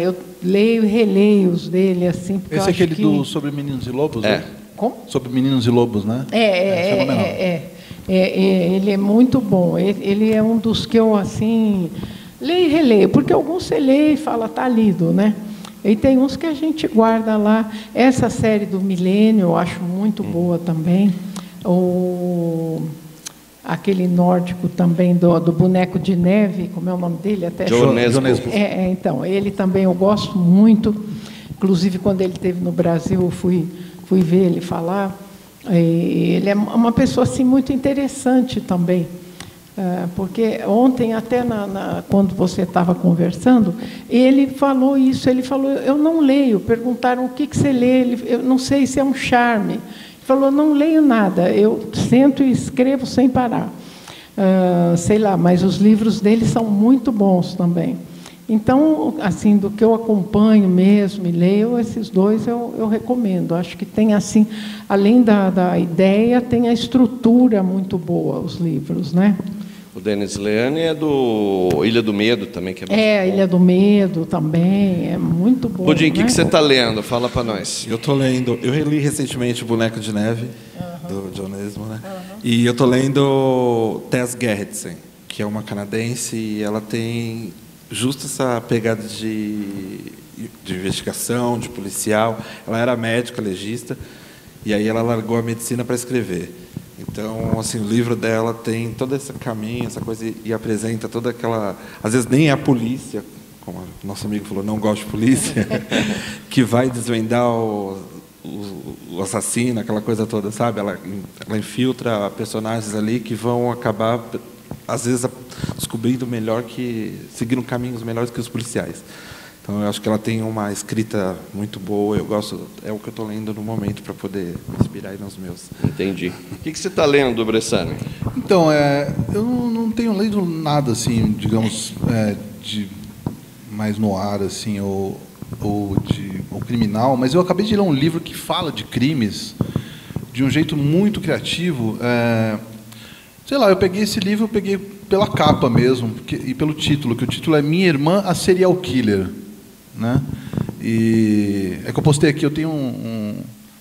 Eu leio e releio os dele, assim, porque esse é aquele sobre Meninos e Lobos, né? Como? Sobre Meninos e Lobos, né? Ele é muito bom. Ele é um dos que eu, assim, leio e releio, porque alguns você lê e fala, está lido, né? E tem uns que a gente guarda lá. Essa série do Milênio eu acho muito boa também. Aquele nórdico também do Boneco de Neve, como é o nome dele? Ionesco. Então, ele também eu gosto muito. Inclusive, quando ele esteve no Brasil, eu fui ver ele falar. Ele é uma pessoa assim, muito interessante também. Porque ontem, até quando você estava conversando, ele falou isso, ele falou, eu não leio. Perguntaram o que você lê, eu não sei se é um charme. Ele falou, não leio nada, eu sento e escrevo sem parar. Sei lá, mas os livros dele são muito bons também. Então, assim, do que eu acompanho mesmo e leio, esses dois eu recomendo. Acho que tem, assim, além da ideia, tem a estrutura muito boa, os livros, né? O Denis Lehane é do Ilha do Medo também, que é muito bom. Ilha do Medo também, é muito bom. Pudim, o que você está lendo? Fala para nós. Eu estou lendo, eu reli recentemente o Boneco de Neve, do Ionesco, né? E eu estou lendo Tess Gerritsen, que é uma canadense, e ela tem justo essa pegada de investigação, de policial. Ela era médica, legista, e aí ela largou a medicina para escrever. Então, assim, o livro dela tem todo esse caminho, essa coisa, e apresenta toda aquela... Às vezes nem é a polícia, como o nosso amigo falou, não gosta de polícia, que vai desvendar o assassino, aquela coisa toda, sabe? Ela infiltra personagens ali que vão acabar, às vezes, descobrindo seguindo caminhos melhores que os policiais. Então, eu acho que ela tem uma escrita muito boa, eu gosto, é o que eu estou lendo no momento para poder me inspirar aí nos meus. Entendi. O que você está lendo, Bressani? Então, eu não tenho lido nada, assim, digamos, de mais no ar, assim, ou criminal, mas eu acabei de ler um livro que fala de crimes de um jeito muito criativo. Sei lá, eu peguei esse livro, pela capa mesmo, e pelo título, que o título é Minha Irmã, a Serial Killer. Né? E é que eu postei aqui, eu tenho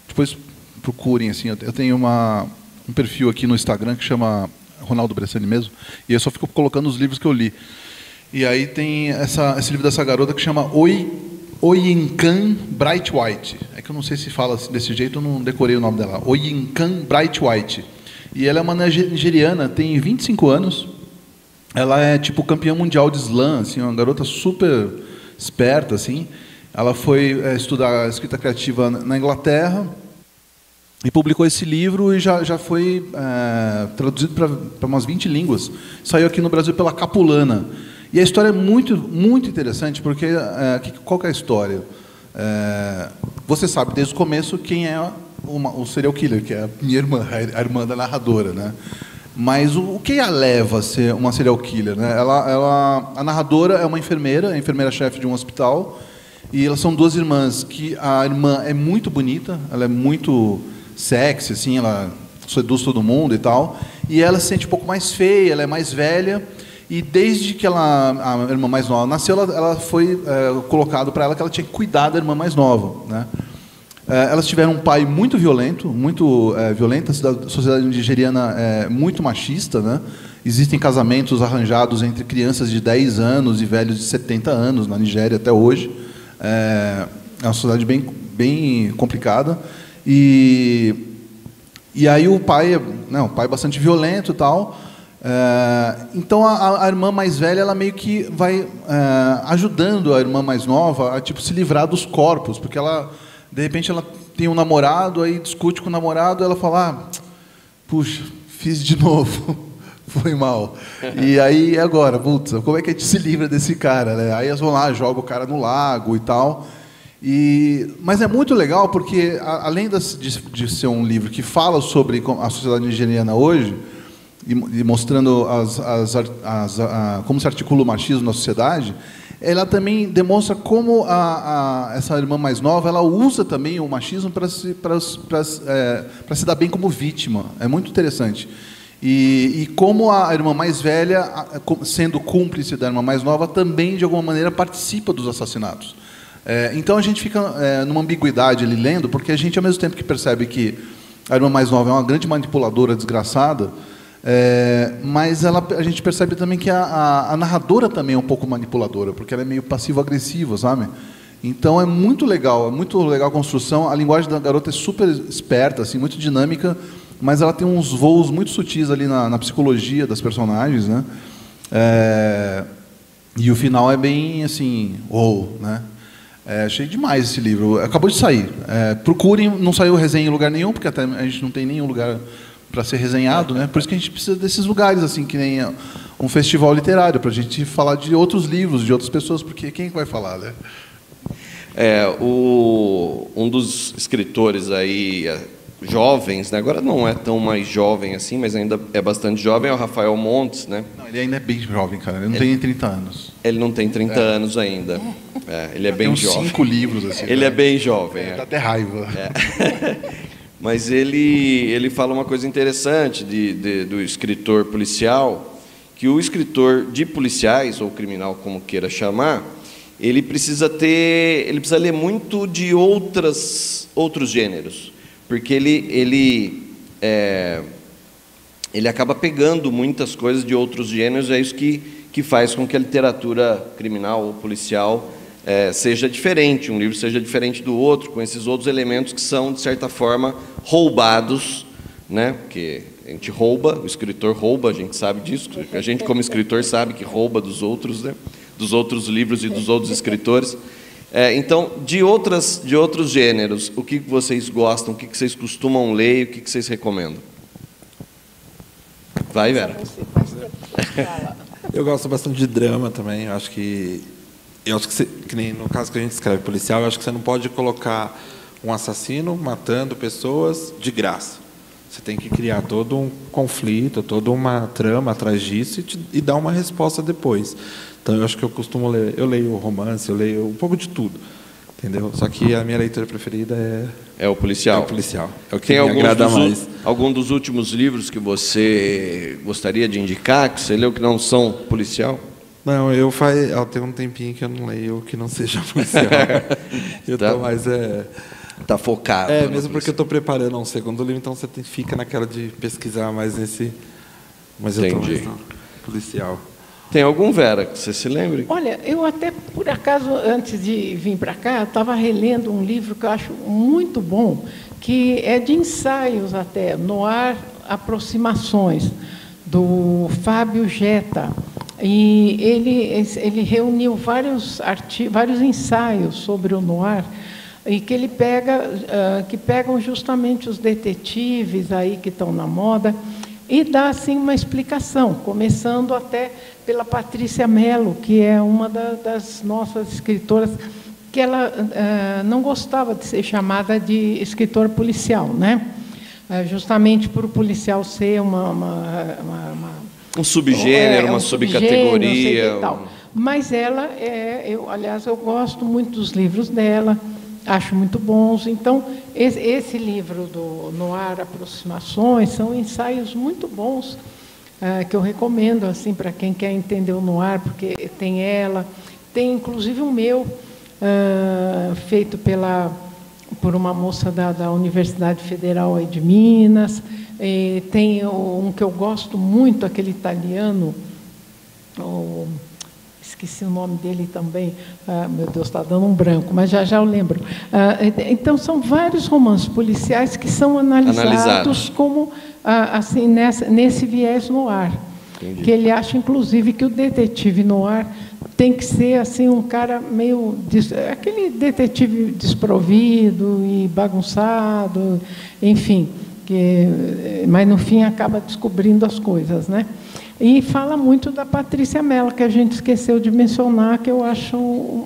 depois procurem, assim, eu tenho um perfil aqui no Instagram que chama Ronaldo Bressani mesmo, e eu só fico colocando os livros que eu li. E aí tem esse livro dessa garota que chama Oi Oyinkan Braithwaite. É que eu não sei se fala desse jeito, eu não decorei o nome dela. Oyinkan Braithwaite. E ela é uma nigeriana, tem 25 anos. Ela é tipo campeã mundial de slam, assim, uma garota super esperta, assim. Ela foi estudar escrita criativa na Inglaterra e publicou esse livro e já foi traduzido para umas 20 línguas. Saiu aqui no Brasil pela Capulana. E a história é muito, muito interessante, porque qual que é a história? Você sabe desde o começo quem é o serial killer, que é a minha irmã, a irmã da narradora, né? Mas o que a leva a ser uma serial killer, né? A narradora é uma enfermeira, a enfermeira-chefe de um hospital, e elas são duas irmãs, que a irmã é muito bonita, ela é muito sexy, assim, ela seduz todo mundo e tal, e ela se sente um pouco mais feia, ela é mais velha, e desde que a irmã mais nova nasceu, ela foi colocado para ela que ela tinha que cuidar da irmã mais nova, né? Elas tiveram um pai muito violento, a sociedade nigeriana é muito machista, né? Existem casamentos arranjados entre crianças de 10 anos e velhos de 70 anos na Nigéria até hoje. É uma sociedade bem complicada. E aí o pai é bastante violento e tal. Então a irmã mais velha, ela meio que vai ajudando a irmã mais nova a tipo se livrar dos corpos, porque de repente ela tem um namorado, aí discute com o namorado, ela fala: puxa, fiz de novo, foi mal. E aí agora, putz, como é que a gente se livra desse cara, né? Aí elas vão lá, jogam o cara no lago e tal. Mas é muito legal porque, além de ser um livro que fala sobre a sociedade nigeriana hoje, e mostrando como se articula o machismo na sociedade, ela também demonstra como essa irmã mais nova ela usa também o machismo para se dar bem como vítima. É muito interessante. E como a irmã mais velha, sendo cúmplice da irmã mais nova, também, de alguma maneira, participa dos assassinatos. Então a gente fica numa ambiguidade ali lendo, porque a gente, ao mesmo tempo que percebe que a irmã mais nova é uma grande manipuladora desgraçada, mas a gente percebe também que a narradora também é um pouco manipuladora, porque ela é meio passivo-agressiva, sabe? Então é muito legal a construção. A linguagem da garota é super esperta, assim, muito dinâmica, mas ela tem uns voos muito sutis ali na psicologia das personagens, né? E o final é bem assim, né? Achei demais esse livro. Acabou de sair. Procurem, não saiu resenha em lugar nenhum, porque até a gente não tem nenhum lugar para ser resenhado, né? Por isso que a gente precisa desses lugares, assim, que nem um festival literário, para a gente falar de outros livros, de outras pessoas, porque quem vai falar, né? Um dos escritores aí jovens, né? Agora não é tão mais jovem assim, mas ainda é bastante jovem, é o Rafael Montes, né? Não, ele ainda é bem jovem, cara. Ele não tem 30 anos. Ele não tem 30 anos ainda. Ele é bem jovem. Tem 5 livros, assim. Ele é bem jovem. Dá até raiva. Mas ele fala uma coisa interessante do escritor policial, que o escritor de policiais, ou criminal, como queira chamar, ele precisa ler muito de outros gêneros, porque ele acaba pegando muitas coisas de outros gêneros, é isso que faz com que a literatura criminal ou policial seja diferente, um livro seja diferente do outro, com esses outros elementos que são, de certa forma, roubados, né? Porque a gente rouba, o escritor rouba, a gente sabe disso, a gente como escritor sabe que rouba dos outros, né? Dos outros livros e dos outros escritores. Então, de outros gêneros, o que vocês gostam, o que vocês costumam ler e o que vocês recomendam? Vai, Vera. Eu gosto bastante de drama também. Eu acho que que nem no caso que a gente escreve policial, eu acho que você não pode colocar um assassino matando pessoas de graça. Você tem que criar todo um conflito, toda uma trama atrás disso e dar uma resposta depois. Então, eu acho que eu costumo ler. Eu leio romance, eu leio um pouco de tudo, entendeu? Só que a minha leitura preferida é o policial. É o policial. É o que me agrada mais. Algum dos últimos livros que você gostaria de indicar, que você leu que não são policial? Não, eu tenho um tempinho que eu não leio que não seja policial. Eu tô mais tá focado. Mesmo porque eu estou preparando um segundo livro, então você fica naquela de pesquisar mais nesse. Mas eu estou mais no policial. Tem algum, Vera, que você se lembre? Olha, eu até, por acaso, antes de vir para cá, estava relendo um livro que eu acho muito bom, que é de ensaios até, Noir Aproximações, do Fábio Getta. E ele reuniu vários ensaios sobre o noir, e que ele que pegam justamente os detetives aí que estão na moda, e dá assim uma explicação, começando até pela Patrícia Mello, que é uma das nossas escritoras, que ela não gostava de ser chamada de escritora policial, né? Justamente por o policial ser um subgênero, uma subcategoria. Mas ela aliás, eu gosto muito dos livros dela, acho muito bons. Então, esse livro do Noir Aproximações são ensaios muito bons, que eu recomendo assim para quem quer entender o noir, porque tem ela, tem inclusive o meu, feito por uma moça da Universidade Federal aí de Minas. Tem um que eu gosto muito, aquele italiano, esqueci o nome dele também, meu Deus, está dando um branco, mas já eu lembro. Então, são vários romances policiais que são analisados como assim, nesse viés noir. Entendi. Que ele acha, inclusive, que o detetive noir tem que ser assim um cara meio aquele detetive desprovido e bagunçado, enfim, mas no fim acaba descobrindo as coisas, né? E fala muito da Patrícia Mello, que a gente esqueceu de mencionar, que eu acho...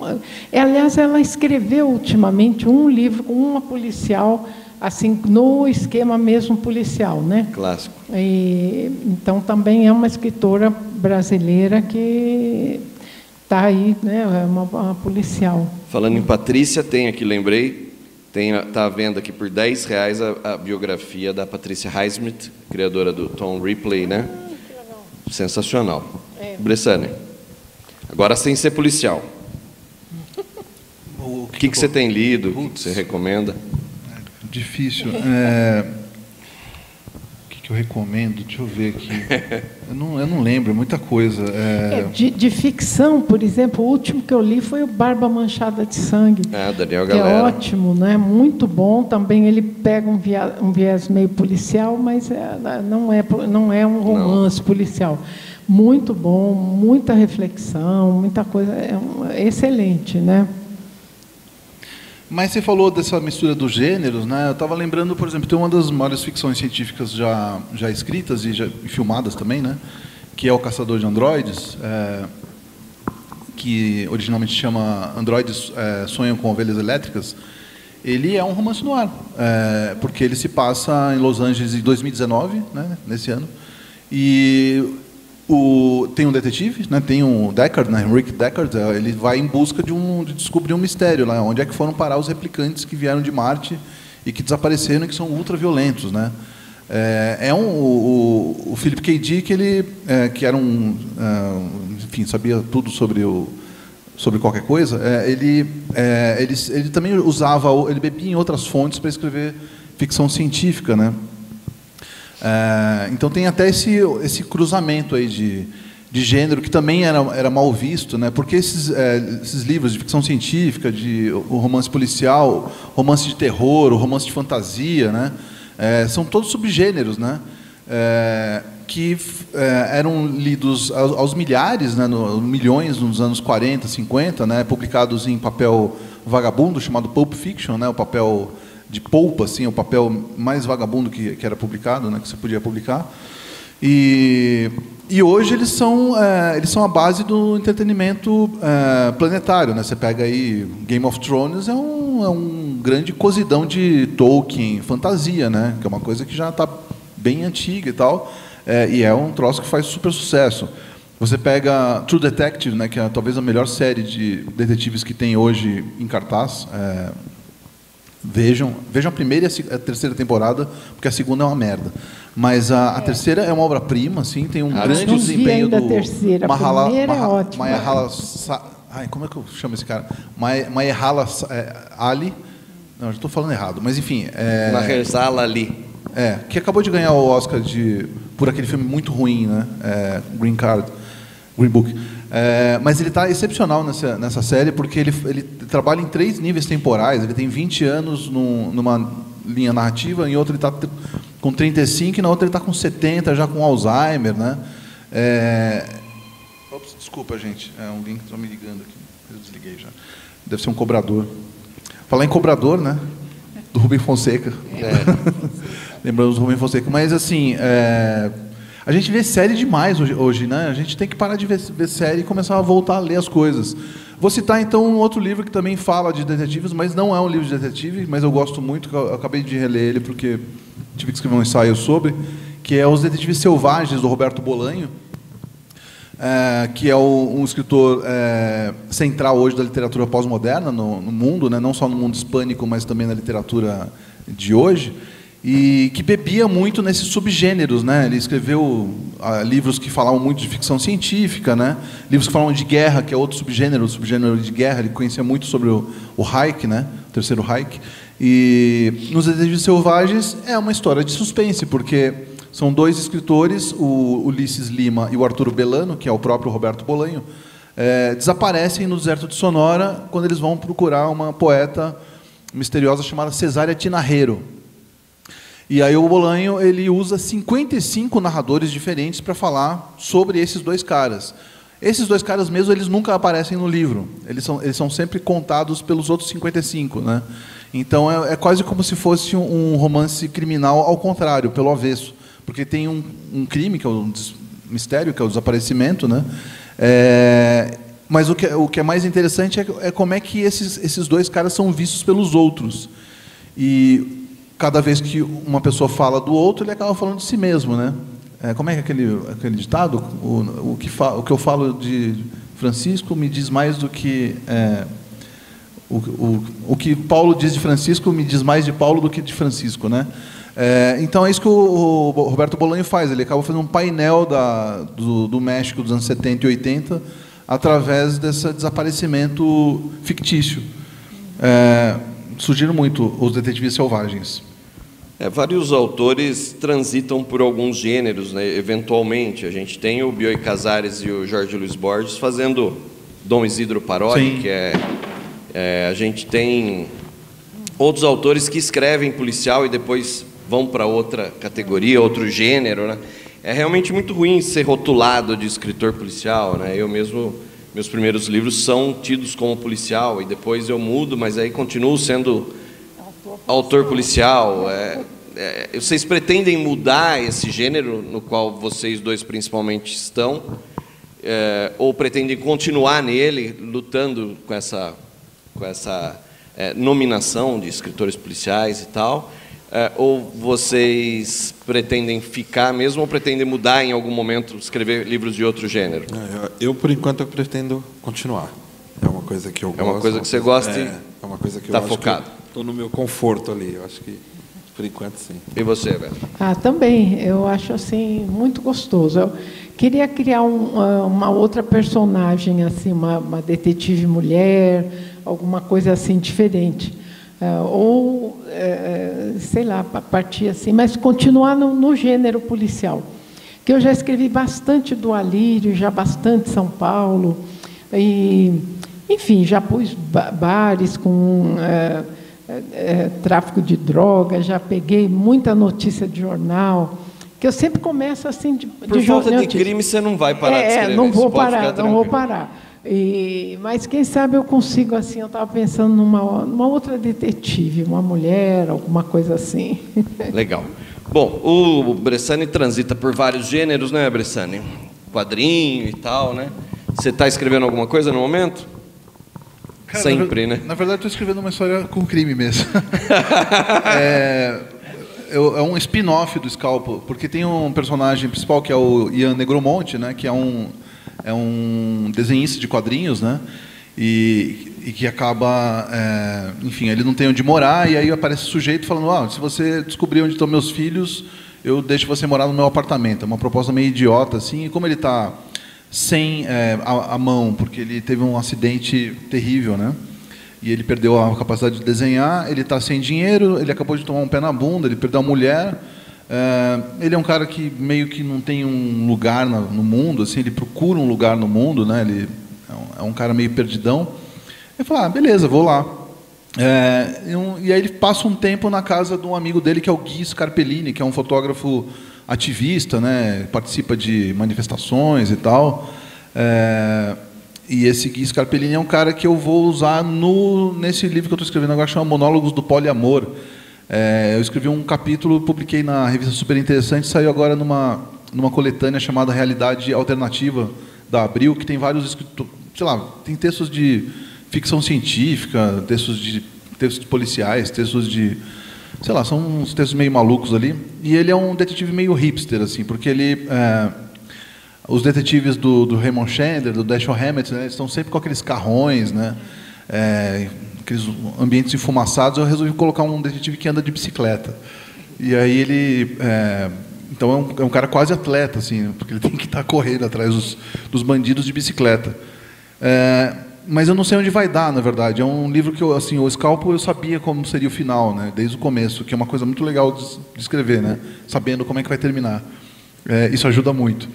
Aliás, ela escreveu ultimamente um livro com uma policial, assim, no esquema mesmo policial, né? Clássico. Então, também é uma escritora brasileira que está aí, né? É uma policial. Falando em Patrícia, tem aqui, lembrei, está à venda aqui por R$10 a biografia da Patrícia Highsmith, criadora do Tom Ripley, né? Sensacional. Bressane, agora sem ser policial. O que você tem lido? O que você recomenda? Difícil. O que eu recomendo? Deixa eu ver aqui. Eu não lembro, é muita coisa. De ficção, por exemplo, o último que eu li foi o Barba Manchada de Sangue. Daniel que Galera. É ótimo, né? Muito bom. Também ele pega um viés meio policial, mas não é um romance policial. Muito bom, muita reflexão, muita coisa. Excelente, né? Mas você falou dessa mistura dos gêneros, né? Eu estava lembrando, por exemplo, tem uma das maiores ficções científicas já escritas e filmadas também, né? Que é O Caçador de Androides, que originalmente chama Androides Sonham com Ovelhas Elétricas. Ele é um romance no ar, porque ele se passa em Los Angeles em 2019, né? Nesse ano, e tem um detetive, né? Tem um Deckard, né? Rick Deckard, ele vai em busca de descobrir um mistério lá, onde é que foram parar os replicantes que vieram de Marte e que desapareceram e que são ultraviolentos, né? O Philip K. Dick, ele que era enfim, sabia tudo sobre qualquer coisa. Ele também ele bebia em outras fontes para escrever ficção científica, né? Então tem até esse cruzamento aí de gênero que também era mal visto, né? Porque esses livros de ficção científica, o romance policial, romance de terror, o romance de fantasia, né? São todos subgêneros, né? Que eram lidos aos milhares, né? Milhões nos anos 40, 50, né? Publicados em papel vagabundo, chamado Pulp Fiction, né? O papel de polpa, assim, o papel mais vagabundo que era publicado, né, que você podia publicar. E hoje eles são a base do entretenimento planetário, né? Você pega aí Game of Thrones, é um grande cozidão de Tolkien, fantasia, né? Que é uma coisa que já está bem antiga e tal, e é um troço que faz super sucesso. Você pega True Detective, né, que é talvez a melhor série de detetives que tem hoje em cartaz. Vejam a primeira e a terceira temporada, porque a segunda é uma merda. Mas a terceira é uma obra-prima, assim, tem um grande desempenho do Mahershala como é que eu chamo esse cara? Mahershala Ali. Não, já estou falando errado, mas enfim. Mahershala Ali. Que acabou de ganhar o Oscar por aquele filme muito ruim, né? Green Card. Green Book. Mas ele está excepcional nessa série, porque ele trabalha em 3 níveis temporais. Ele tem 20 anos numa linha narrativa, em outra ele está com 35, e na outra ele está com 70, já com Alzheimer, né? Ops, desculpa, gente. Alguém está me ligando aqui. Eu desliguei já. Deve ser um cobrador. Falar em cobrador, né? Do Rubem Fonseca. Lembrando do Rubem Fonseca. Mas, assim, a gente vê série demais hoje, né? A gente tem que parar de ver série e começar a voltar a ler as coisas. Vou citar, então, um outro livro que também fala de detetives, mas não é um livro de detetive, mas eu gosto muito, que eu acabei de reler ele porque tive que escrever um ensaio sobre, que é Os Detetives Selvagens, do Roberto Bolanho, que é um escritor central hoje da literatura pós-moderna no mundo, né? Não só no mundo hispânico, mas também na literatura de hoje, e que bebia muito nesses subgêneros, né? Ele escreveu livros que falavam muito de ficção científica, né? Livros que falavam de guerra, que é outro subgênero, o subgênero de guerra. Ele conhecia muito sobre o Reich, né? O Terceiro Reich. E nos Detetives Selvagens é uma história de suspense, porque são 2 escritores, o Ulisses Lima e o Arturo Belano, que é o próprio Roberto Bolanho, desaparecem no deserto de Sonora quando eles vão procurar uma poeta misteriosa chamada Cesária Tinarreiro. E aí o Bolanho ele usa 55 narradores diferentes para falar sobre esses 2 caras. Esses 2 caras mesmo, eles nunca aparecem no livro. Eles são sempre contados pelos outros 55, né? Então é quase como se fosse um romance criminal ao contrário, pelo avesso. Porque tem um crime, que é o mistério, que é o desaparecimento, né? Mas o que é mais interessante é como é que esses 2 caras são vistos pelos outros. E cada vez que uma pessoa fala do outro, ele acaba falando de si mesmo, né? Como é que aquele ditado? O que eu falo de Francisco me diz mais do que... o que Paulo diz de Francisco me diz mais de Paulo do que de Francisco, né? Então é isso que o Roberto Bolanho faz. Ele acaba fazendo um painel do México dos anos 70 e 80 através desse desaparecimento fictício. Sugiro muito Os Detetives Selvagens. Vários autores transitam por alguns gêneros, né? Eventualmente. A gente tem o Bioy Casares e o Jorge Luiz Borges fazendo Dom Isidro Parodi, que a gente tem outros autores que escrevem policial e depois vão para outra categoria, outro gênero, né? É realmente muito ruim ser rotulado de escritor policial, né? Eu mesmo, meus primeiros livros são tidos como policial e depois eu mudo, mas aí continuo sendo autor policial. Vocês pretendem mudar esse gênero no qual vocês 2 principalmente estão, ou pretendem continuar nele, lutando com essa nominação de escritores policiais e tal, ou vocês pretendem ficar mesmo, ou pretendem mudar em algum momento, escrever livros de outro gênero? Eu por enquanto, eu pretendo continuar. É uma coisa que eu gosto. É uma coisa que você gosta e é uma coisa que eu está acho focado. Estou no meu conforto ali. Eu acho que, por enquanto, sim. E você, Beth? Também. Eu acho assim muito gostoso. Eu queria criar uma outra personagem, assim, uma detetive mulher, alguma coisa assim diferente. Sei lá, partir assim, mas continuar no gênero policial. Que eu já escrevi bastante do Alírio, já bastante São Paulo, e, enfim, já pus bares com tráfico de drogas, já peguei muita notícia de jornal, que eu sempre começo assim de Por falta de crime, você não vai parar de escrever. Não vou parar. Mas quem sabe eu consigo, assim, eu estava pensando numa outra detetive, uma mulher, alguma coisa assim. Legal. Bom, o Bressani transita por vários gêneros, né, Bressani? Quadrinho e tal, né? Você está escrevendo alguma coisa no momento? Cara, sempre, né? Na verdade, estou escrevendo uma história com crime mesmo. É um spin-off do Scalpo, porque tem um personagem principal que é o Ian Negromonte, né, que é um desenhista de quadrinhos, né, e que acaba, enfim, ele não tem onde morar, e aí aparece o sujeito falando, se você descobrir onde estão meus filhos, eu deixo você morar no meu apartamento. É uma proposta meio idiota, assim, e como ele está sem a mão, porque ele teve um acidente terrível, né, e ele perdeu a capacidade de desenhar, ele está sem dinheiro, ele acabou de tomar um pé na bunda, ele perdeu a mulher, Ele é um cara que meio que não tem um lugar no mundo, assim, ele procura um lugar no mundo, né? Ele é um cara meio perdidão. Ele fala, beleza, vou lá. E aí ele passa um tempo na casa de um amigo dele, que é o Gui Scarpellini, que é um fotógrafo ativista, né? Participa de manifestações e tal. E esse Gui Scarpellini é um cara que eu vou usar nesse livro que eu estou escrevendo agora, chama Monólogos do Poliamor. Eu escrevi um capítulo, publiquei na revista Super Interessante, saiu agora numa coletânea chamada Realidade Alternativa, da Abril, que tem vários escritores, sei lá, tem textos de ficção científica, textos policiais, textos de, sei lá, são uns textos meio malucos ali. E ele é um detetive meio hipster, assim, porque ele... os detetives do Raymond Chandler, do Dashiell Hammett, né, eles estão sempre com aqueles carrões, né, aqueles ambientes enfumaçados. Eu resolvi colocar um detetive que anda de bicicleta. E aí ele... então é um cara quase atleta, assim, porque ele tem que estar correndo atrás dos bandidos de bicicleta. Mas eu não sei onde vai dar, na verdade. É um livro que, assim, o Scalpo eu sabia como seria o final, né, desde o começo, que é uma coisa muito legal de escrever, né, sabendo como é que vai terminar. Isso ajuda muito.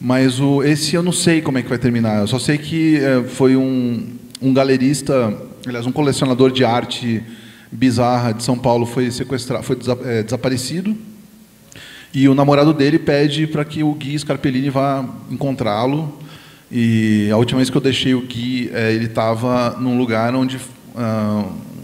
Mas esse eu não sei como é que vai terminar. Eu só sei que foi um galerista, aliás, um colecionador de arte bizarra de São Paulo foi sequestrado, foi desaparecido. E o namorado dele pede para que o Gui Scarpellini vá encontrá-lo. E a última vez que eu deixei o Gui, ele estava num lugar onde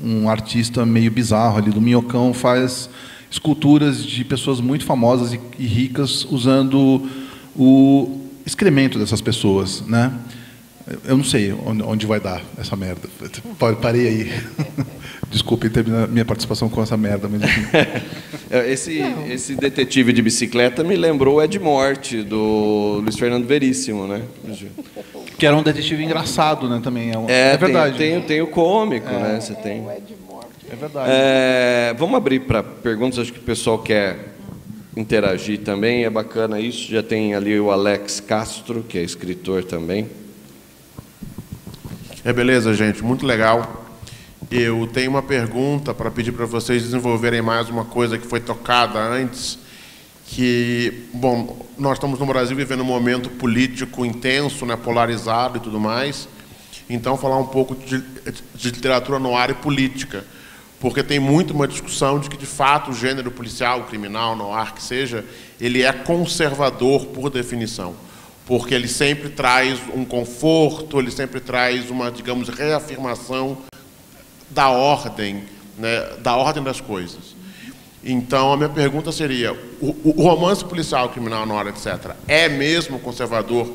um artista meio bizarro ali do Minhocão faz esculturas de pessoas muito famosas e ricas usando o excremento dessas pessoas, né? Eu não sei onde vai dar essa merda. Parei aí. Desculpe terminar minha participação com essa merda, mas esse detetive de bicicleta me lembrou o Ed Morte, do Luiz Fernando Veríssimo, né? Que era um detetive engraçado, né? Também é verdade. Tem o cômico, né? Você tem. É verdade. Vamos abrir para perguntas. Acho que o pessoal quer interagir também. É bacana isso. Já tem ali o Alex Castro, que é escritor também. Beleza, gente. Muito legal. Eu tenho uma pergunta para pedir para vocês desenvolverem mais uma coisa que foi tocada antes, que, bom, nós estamos no Brasil vivendo um momento político intenso, né, polarizado e tudo mais. Então, falar um pouco de literatura noir e política, porque tem muito uma discussão de que, de fato, o gênero policial, criminal, noir, que seja, ele é conservador por definição, porque ele sempre traz um conforto, ele sempre traz uma, digamos, reafirmação da ordem, né, da ordem das coisas. Então, a minha pergunta seria, o romance policial, criminal, noir, etc., é mesmo conservador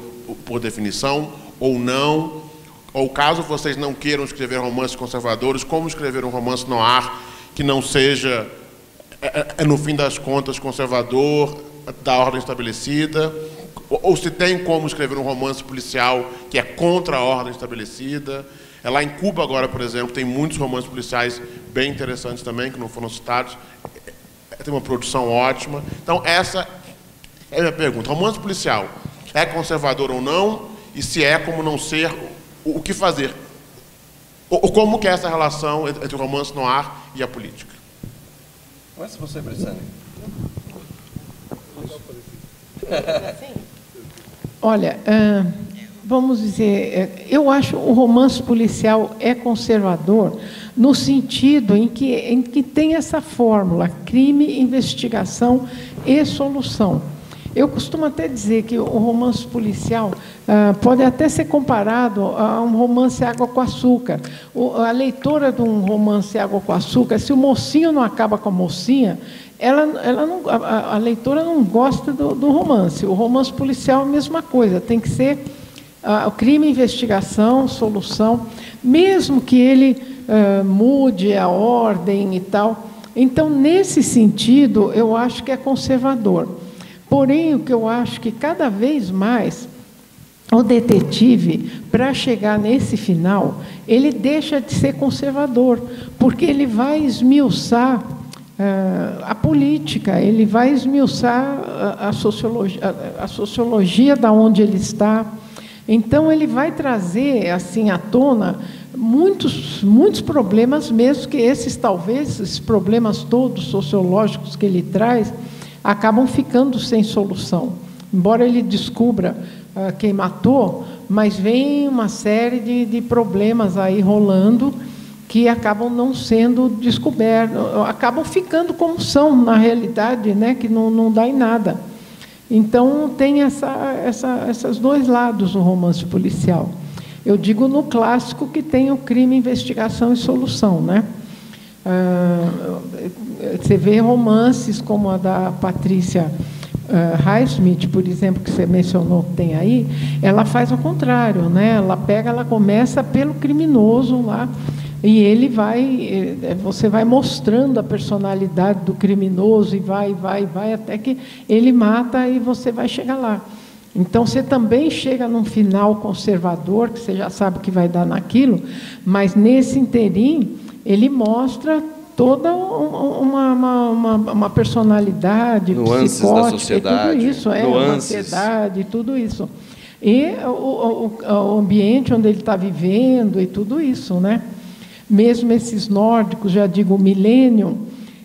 por definição ou não? Ou, caso vocês não queiram escrever romances conservadores, como escrever um romance noir que não seja, no fim das contas, conservador, da ordem estabelecida? Ou se tem como escrever um romance policial que é contra a ordem estabelecida? Lá em Cuba, agora, por exemplo, tem muitos romances policiais bem interessantes também, que não foram citados. Tem uma produção ótima. Então, essa é a minha pergunta. Romance policial é conservador ou não? E se é, como não ser, o que fazer? Ou como que é essa relação entre o romance noir e a política? Começa você, Brissane. Olha, vamos dizer, eu acho o romance policial é conservador no sentido em que tem essa fórmula, crime, investigação e solução. Eu costumo até dizer que o romance policial pode até ser comparado a um romance água com açúcar. A leitora de um romance água com açúcar, se o mocinho não acaba com a mocinha, a leitora não gosta do romance. O romance policial é a mesma coisa, tem que ser o crime, investigação, solução, mesmo que ele mude a ordem e tal. Então, nesse sentido, eu acho que é conservador. Porém, o que eu acho que cada vez mais o detetive, para chegar nesse final, ele deixa de ser conservador, porque ele vai esmiuçar a política, ele vai esmiuçar a sociologia da onde ele está. Então, ele vai trazer assim à tona muitos problemas mesmo, que esses talvez, esses problemas todos sociológicos que ele traz, acabam ficando sem solução. Embora ele descubra quem matou, mas vem uma série de problemas aí rolando que acabam não sendo descobertos, acabam ficando como são, na realidade, né, que não dá em nada. Então, tem esses dois lados no romance policial. Eu digo no clássico que tem o crime, investigação e solução, né? Você vê romances como a da Patrícia Highsmith, por exemplo, que você mencionou que tem aí, ela faz o contrário, né? Ela começa pelo criminoso lá, e você vai mostrando a personalidade do criminoso, e vai, até que ele mata e você vai chegar lá. Então, você também chega num final conservador, que você já sabe que vai dar naquilo, mas nesse interim, ele mostra toda uma personalidade nuances psicótica, da sociedade, tudo isso, uma ansiedade, tudo isso. E o ambiente onde ele está vivendo e tudo isso, né? Mesmo esses nórdicos, já digo, o Millennium,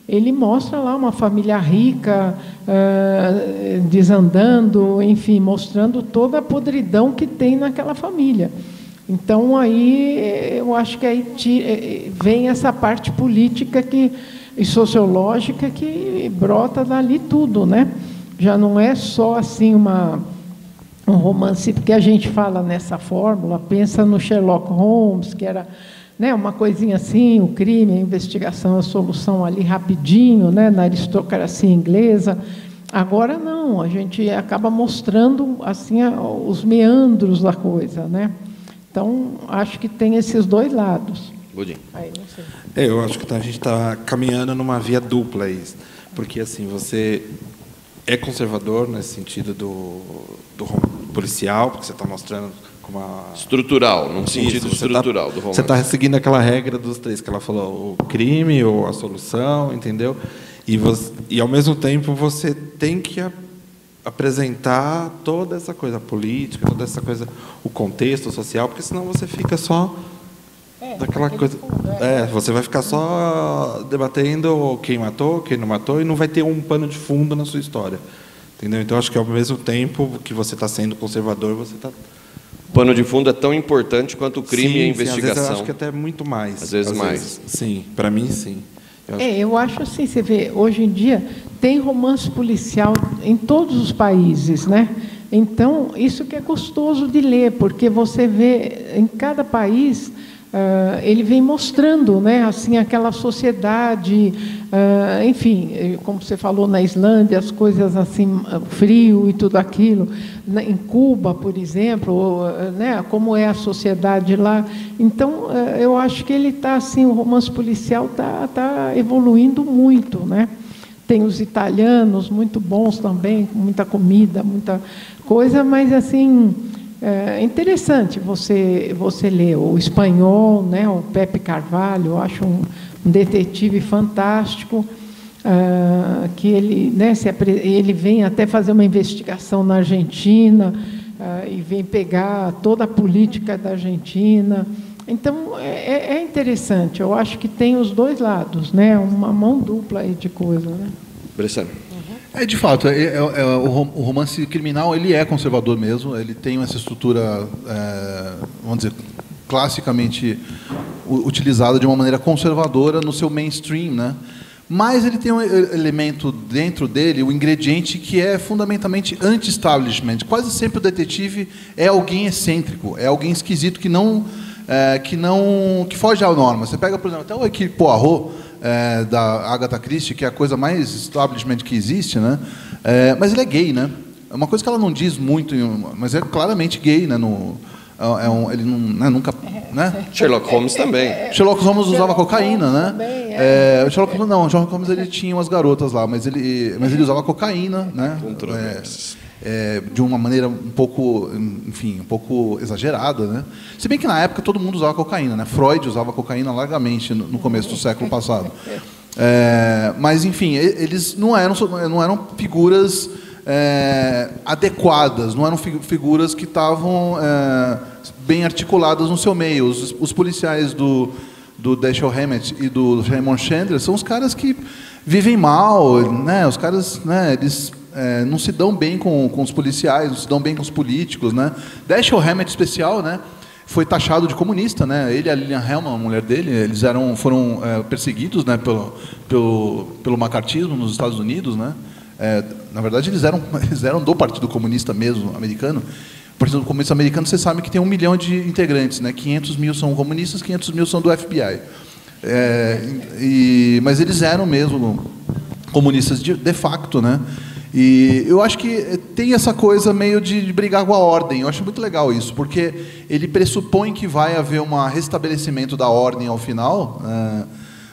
ele mostra lá uma família rica, desandando, enfim, mostrando toda a podridão que tem naquela família. Então, aí, eu acho que aí vem essa parte política e sociológica que brota dali tudo, né? Já não é só assim um romance, porque a gente fala nessa fórmula, pensa no Sherlock Holmes, que era, né, uma coisinha assim, o crime, a investigação, a solução ali rapidinho, né, na aristocracia inglesa. Agora não, a gente acaba mostrando assim os meandros da coisa, né? Então, acho que tem esses dois lados. Budinho. Aí, não sei. Eu acho que a gente está caminhando numa via dupla aí, porque assim, você é conservador nesse sentido do policial, porque você está mostrando como estrutural, num sentido estrutural do romance. Você está seguindo aquela regra dos três que ela falou, o crime ou a solução, entendeu? E ao mesmo tempo você tem que apresentar toda essa coisa política, toda essa coisa, o contexto social, porque senão você fica só daquela coisa. Você vai ficar só debatendo quem matou, quem não matou, e não vai ter um pano de fundo na sua história, entendeu? Então acho que ao mesmo tempo que você está sendo conservador, você está. O pano de fundo é tão importante quanto o crime e a investigação. Às vezes eu acho que até muito mais. Às vezes mais. Sim, para mim sim. Eu acho assim, você vê, hoje em dia tem romance policial em todos os países, né? Então, isso que é gostoso de ler, porque você vê em cada país, ele vem mostrando, né, assim, aquela sociedade, enfim, como você falou, na Islândia, as coisas assim, frio e tudo aquilo, em Cuba, por exemplo, né, como é a sociedade lá. Então, eu acho que ele está assim, o romance policial está evoluindo muito, né? Tem os italianos muito bons também, com muita comida, muita coisa, mas assim, é interessante você ler o espanhol, né, o Pepe Carvalho, eu acho um detetive fantástico, que ele, né, ele vem até fazer uma investigação na Argentina, e vem pegar toda a política da Argentina. Então, é interessante, eu acho que tem os dois lados, né, uma mão dupla aí de coisa, né? Bressano. De fato, o romance criminal ele é conservador mesmo, ele tem essa estrutura, vamos dizer, classicamente utilizada de uma maneira conservadora no seu mainstream, né? Mas ele tem um elemento dentro dele, um ingrediente que é fundamentalmente anti-establishment. Quase sempre o detetive é alguém excêntrico, é alguém esquisito que foge à norma. Você pega, por exemplo, até o Hercule Poirot, da Agatha Christie, que é a coisa mais establishment que existe, né? Mas ele é gay, né? É uma coisa que ela não diz muito, mas é claramente gay, né? Ele não, né? Nunca, né? Sherlock Holmes também. Sherlock Holmes usava cocaína, né? Sherlock Holmes ele tinha umas garotas lá, mas ele usava cocaína, né? De uma maneira um pouco, enfim, um pouco exagerada, né? Se bem que na época todo mundo usava cocaína, né? Freud usava cocaína largamente no começo do século passado. Mas enfim, eles não eram figuras adequadas, não eram figuras que estavam bem articuladas no seu meio. Os policiais do Dashiell Hammett e do Raymond Chandler são os caras que vivem mal, né? Os caras, né, eles não se dão bem com os policiais, não se dão bem com os políticos, né? Dashiell Hammett, especial, né, foi taxado de comunista, né? Ele e a Lillian Hellman, a mulher dele, eles foram perseguidos, né, pelo macartismo nos Estados Unidos, né? Na verdade, eles eram do Partido Comunista mesmo, americano. O Partido Comunista americano, você sabe que tem 1 milhão de integrantes, né? 500 mil são comunistas, 500 mil são do FBI. Mas eles eram mesmo comunistas de facto, né? E eu acho que tem essa coisa meio de brigar com a ordem. Eu acho muito legal isso, porque ele pressupõe que vai haver um restabelecimento da ordem ao final,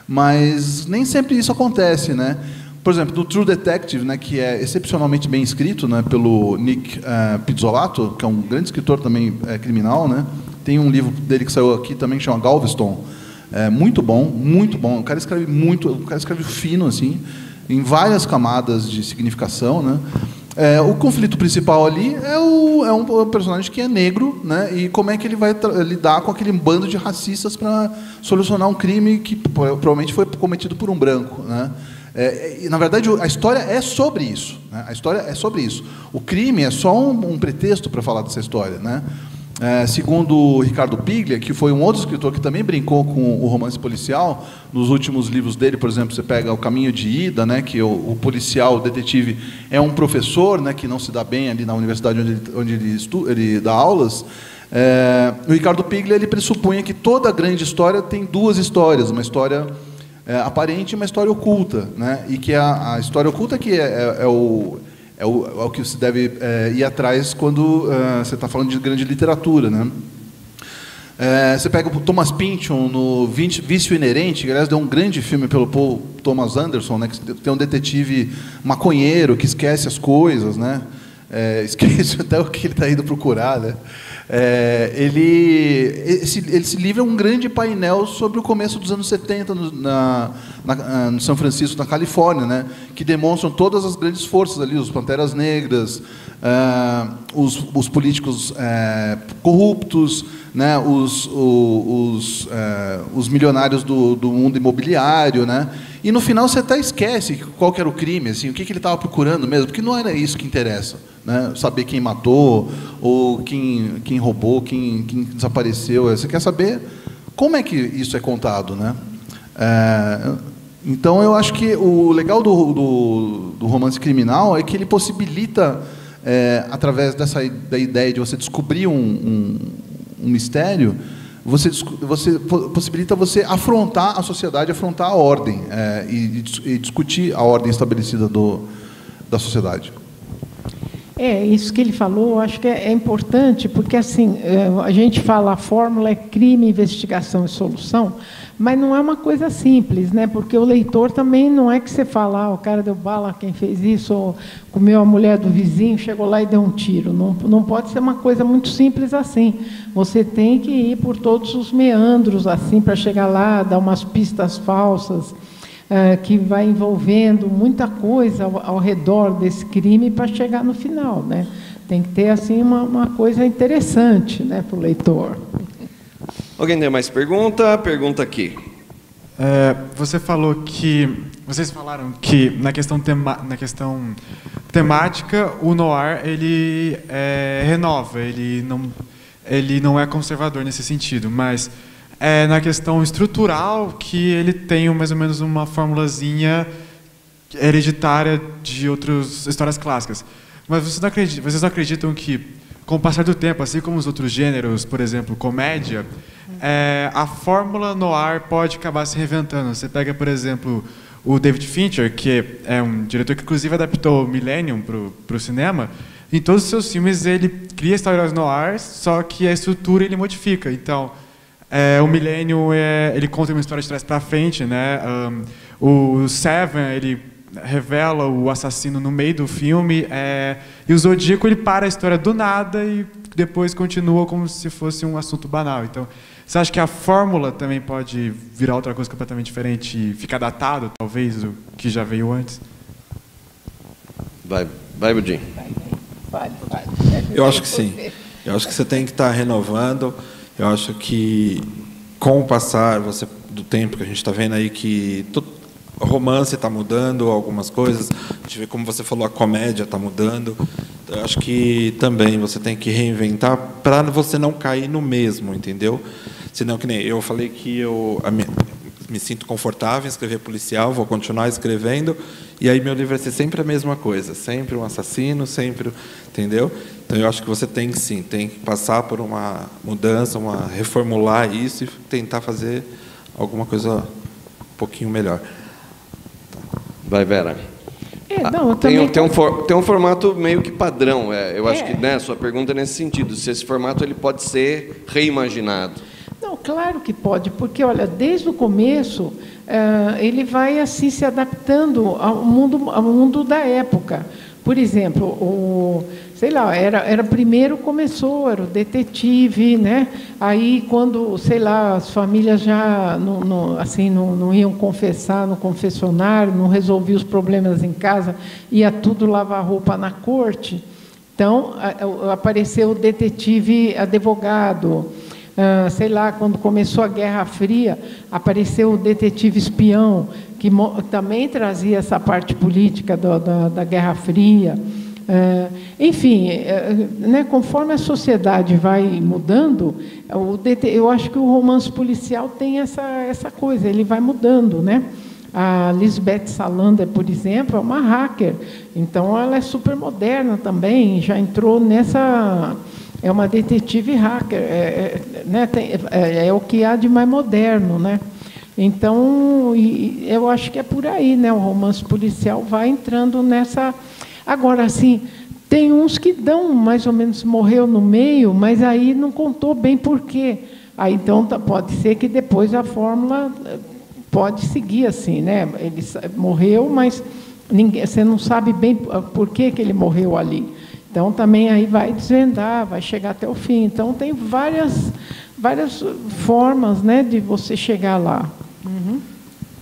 mas nem sempre isso acontece, né? Por exemplo, no True Detective, né, que é excepcionalmente bem escrito, né, pelo Nick Pizzolatto, que é um grande escritor também criminal, né? Tem um livro dele que saiu aqui também que chama Galveston. Muito bom, muito bom. O cara escreve muito, o cara escreve fino, assim, em várias camadas de significação, né? O conflito principal ali é um personagem que é negro, né? E como é que ele vai lidar com aquele bando de racistas para solucionar um crime que provavelmente foi cometido por um branco, né? E, na verdade, a história é sobre isso, né? A história é sobre isso. O crime é só um pretexto para falar dessa história, né? Segundo o Ricardo Piglia, que foi um outro escritor que também brincou com o romance policial, nos últimos livros dele, por exemplo, você pega O Caminho de Ida, né, que o policial, o detetive, é um professor, né, que não se dá bem ali na universidade onde ele dá aulas. O Ricardo Piglia, ele pressupunha que toda grande história tem duas histórias, uma história aparente e uma história oculta, né, e que a história oculta que é o que se deve ir atrás quando você está falando de grande literatura, né? Você pega o Thomas Pynchon no Vício Inerente, que, aliás, deu um grande filme pelo Paul Thomas Anderson, né? Que tem um detetive maconheiro que esquece as coisas, né? Esquece até o que ele está indo procurar, né? Esse livro é um grande painel sobre o começo dos anos 70 no São Francisco, na Califórnia, né, que demonstram todas as grandes forças ali, os Panteras Negras, os políticos corruptos, né, os milionários do mundo imobiliário, né, e no final você até esquece qual que era o crime, assim, o que ele estava procurando mesmo, porque não era isso que interessa, né, saber quem matou, ou quem roubou, quem desapareceu. Você quer saber como é que isso é contado, né? Então, eu acho que o legal do romance criminal é que ele possibilita, através da ideia de você descobrir um mistério, possibilita você afrontar a sociedade, afrontar a ordem, e discutir a ordem estabelecida da sociedade. Isso que ele falou, eu acho que é importante, porque assim, a gente fala a fórmula é crime, investigação e solução, mas não é uma coisa simples, né? Porque o leitor também não é que você fala, o cara deu bala, quem fez isso, ou comeu a mulher do vizinho, chegou lá e deu um tiro. Não pode ser uma coisa muito simples assim. Você tem que ir por todos os meandros assim para chegar lá, dar umas pistas falsas, que vai envolvendo muita coisa ao redor desse crime para chegar no final, né? Tem que ter assim uma coisa interessante, né, para o leitor. Alguém tem mais pergunta? Pergunta aqui. Vocês falaram que na questão temática o noir ele renova, ele não é conservador nesse sentido, mas na questão estrutural que ele tem mais ou menos uma formulazinha hereditária de outras histórias clássicas. Mas vocês não acreditam que, com o passar do tempo, assim como os outros gêneros, por exemplo, comédia, a fórmula noir pode acabar se reinventando? Você pega, por exemplo, o David Fincher, que é um diretor que, inclusive, adaptou Millennium para o cinema. Em todos os seus filmes, ele cria histórias noir, só que a estrutura ele modifica. Então, o Millennium, ele conta uma história de trás para frente, né? O Seven, ele revela o assassino no meio do filme, e o Zodíaco, ele para a história do nada e depois continua como se fosse um assunto banal. Então, você acha que a fórmula também pode virar outra coisa completamente diferente e ficar datado, talvez, do que já veio antes? Vai, Budinho. Vai. Eu acho que sim. Eu acho que você tem que estar renovando. Eu acho que, com o passar do tempo que a gente está vendo aí, que o romance está mudando algumas coisas, a gente vê, como você falou, a comédia está mudando. Eu acho que também você tem que reinventar para você não cair no mesmo, entendeu? Senão, que nem eu falei que me sinto confortável em escrever policial, vou continuar escrevendo, e aí meu livro vai ser sempre a mesma coisa, sempre um assassino, sempre, entendeu? Então eu acho que você tem que passar por uma mudança, reformular isso e tentar fazer alguma coisa um pouquinho melhor. Vai, Vera. Não, tem um formato meio que padrão. Eu acho que, né, sua pergunta é nesse sentido, se esse formato ele pode ser reimaginado. Não, claro que pode, porque, olha, desde o começo, ele vai assim se adaptando ao mundo da época. Por exemplo, sei lá, primeiro começou, era o detetive, né? Aí, quando, sei lá, as famílias já não iam confessar no confessionário, não resolviam os problemas em casa, ia tudo lavar roupa na corte. Então, apareceu o detetive advogado. Sei lá, quando começou a Guerra Fria, apareceu o detetive espião, que também trazia essa parte política da Guerra Fria. Enfim, né, conforme a sociedade vai mudando, eu acho que o romance policial tem essa coisa, ele vai mudando, né? A Lisbeth Salander, por exemplo, é uma hacker, então ela é super moderna também, já entrou nessa... É uma detetive hacker, né, é o que há de mais moderno, né? Então, eu acho que é por aí, né? O romance policial vai entrando nessa... Agora, assim, tem uns que dão, mais ou menos, morreu no meio, mas aí não contou bem por quê. Aí, então, pode ser que depois a fórmula pode seguir assim, né? Ele morreu, mas você não sabe bem por que ele morreu ali. Então, também aí vai desvendar, vai chegar até o fim. Então, tem várias formas, né, de você chegar lá. Uhum.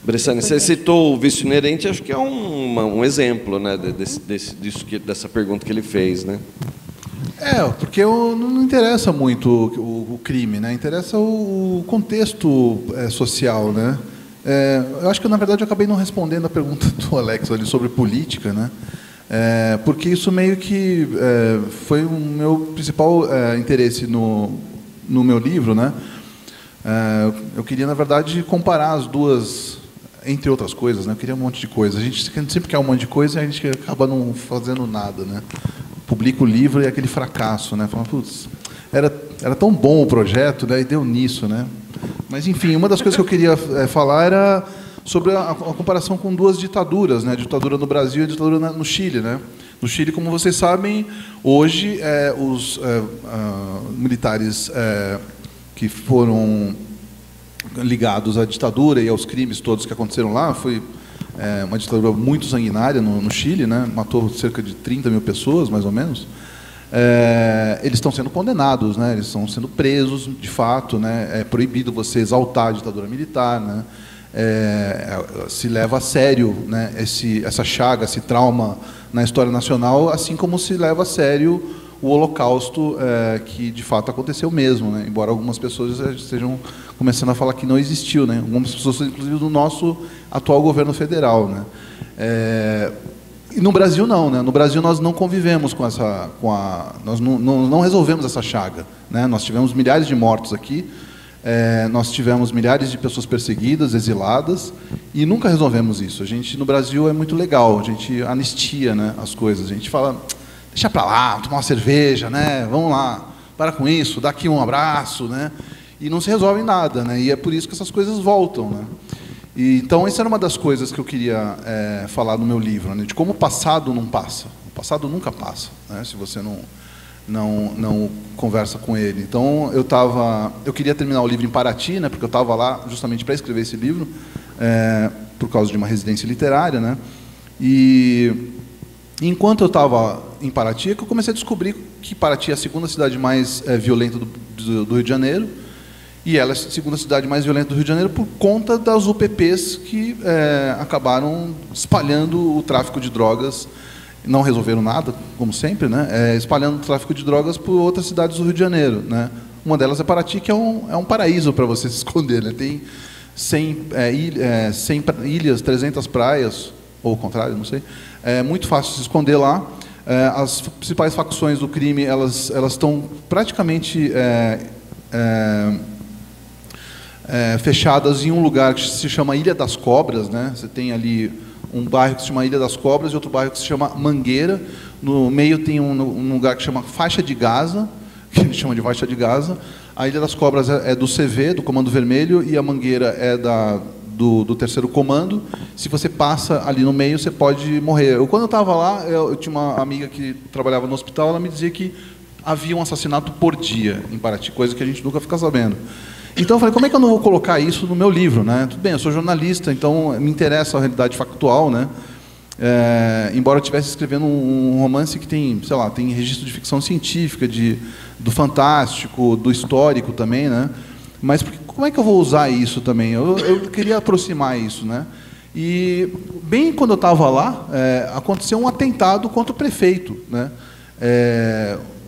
Bressani, você citou o vício inerente, acho que é um exemplo, né, dessa pergunta que ele fez, né? Porque não interessa muito o crime, né? Interessa o contexto social, né? Eu acho que, na verdade, eu acabei não respondendo a pergunta do Alex ali sobre política, né? Porque isso meio que foi o meu principal interesse no meu livro, né? Eu queria, na verdade, comparar as duas, entre outras coisas, né? Eu queria um monte de coisa. A gente sempre quer um monte de coisa e a gente acaba não fazendo nada, né? Publica o livro e é aquele fracasso, né? Fala, putz, era tão bom o projeto, né? E deu nisso, né? Mas, enfim, uma das coisas que eu queria falar era sobre a comparação com duas ditaduras, né? A ditadura no Brasil e a ditadura no Chile, né? No Chile, como vocês sabem, hoje os militares que foram ligados à ditadura e aos crimes todos que aconteceram lá, foi uma ditadura muito sanguinária no Chile, né? Matou cerca de 30 mil pessoas, mais ou menos. Eles estão sendo condenados, né? Eles estão sendo presos, de fato, né? É proibido você exaltar a ditadura militar, né? Se leva a sério, né, essa chaga, esse trauma na história nacional, assim como se leva a sério o Holocausto, que de fato aconteceu mesmo, né, embora algumas pessoas estejam começando a falar que não existiu, né, algumas pessoas, inclusive, do nosso atual governo federal, né. E no Brasil não, né? No Brasil nós não convivemos nós não resolvemos essa chaga, né? Nós tivemos milhares de mortos aqui. Nós tivemos milhares de pessoas perseguidas, exiladas, e nunca resolvemos isso. A gente, no Brasil, é muito legal, a gente anistia, né, as coisas. A gente fala, deixa para lá, tomar uma cerveja, né, vamos lá, para com isso, dá aqui um abraço, né, e não se resolve nada, né, e é por isso que essas coisas voltam, né. Então, essa era uma das coisas que eu queria falar no meu livro, né, de como o passado não passa. O passado nunca passa, né, se você não conversa com ele. Então, eu queria terminar o livro em Paraty, né, porque eu estava lá justamente para escrever esse livro, por causa de uma residência literária, né, e enquanto eu estava em Paraty, é que eu comecei a descobrir que Paraty é a segunda cidade mais violenta do Rio de Janeiro, e ela é a segunda cidade mais violenta do Rio de Janeiro por conta das UPPs que acabaram espalhando o tráfico de drogas. Não resolveram nada, como sempre, né? Espalhando o tráfico de drogas por outras cidades do Rio de Janeiro, né? Uma delas é Paraty, que é um paraíso para você se esconder, né? Tem 100 ilhas, 300 praias, ou ao contrário, não sei. É muito fácil se esconder lá. As principais facções do crime, elas estão praticamente fechadas em um lugar que se chama Ilha das Cobras, né? Você tem ali um bairro que se chama Ilha das Cobras e outro bairro que se chama Mangueira. No meio tem um lugar que se chama Faixa de Gaza, que eles chamam de Faixa de Gaza. A Ilha das Cobras é do CV, do Comando Vermelho, e a Mangueira é do 3º Comando. Se você passa ali no meio, você pode morrer. Quando eu estava lá, eu tinha uma amiga que trabalhava no hospital, ela me dizia que havia um assassinato por dia em Paraty, coisa que a gente nunca fica sabendo. Então eu falei, como é que eu não vou colocar isso no meu livro, né? Tudo bem, eu sou jornalista, então me interessa a realidade factual, né? Embora eu estivesse escrevendo um romance que tem, sei lá, tem registro de ficção científica, do fantástico, do histórico também, né? Mas como é que eu vou usar isso também? Eu queria aproximar isso, né? E bem quando eu estava lá, aconteceu um atentado contra o prefeito, né?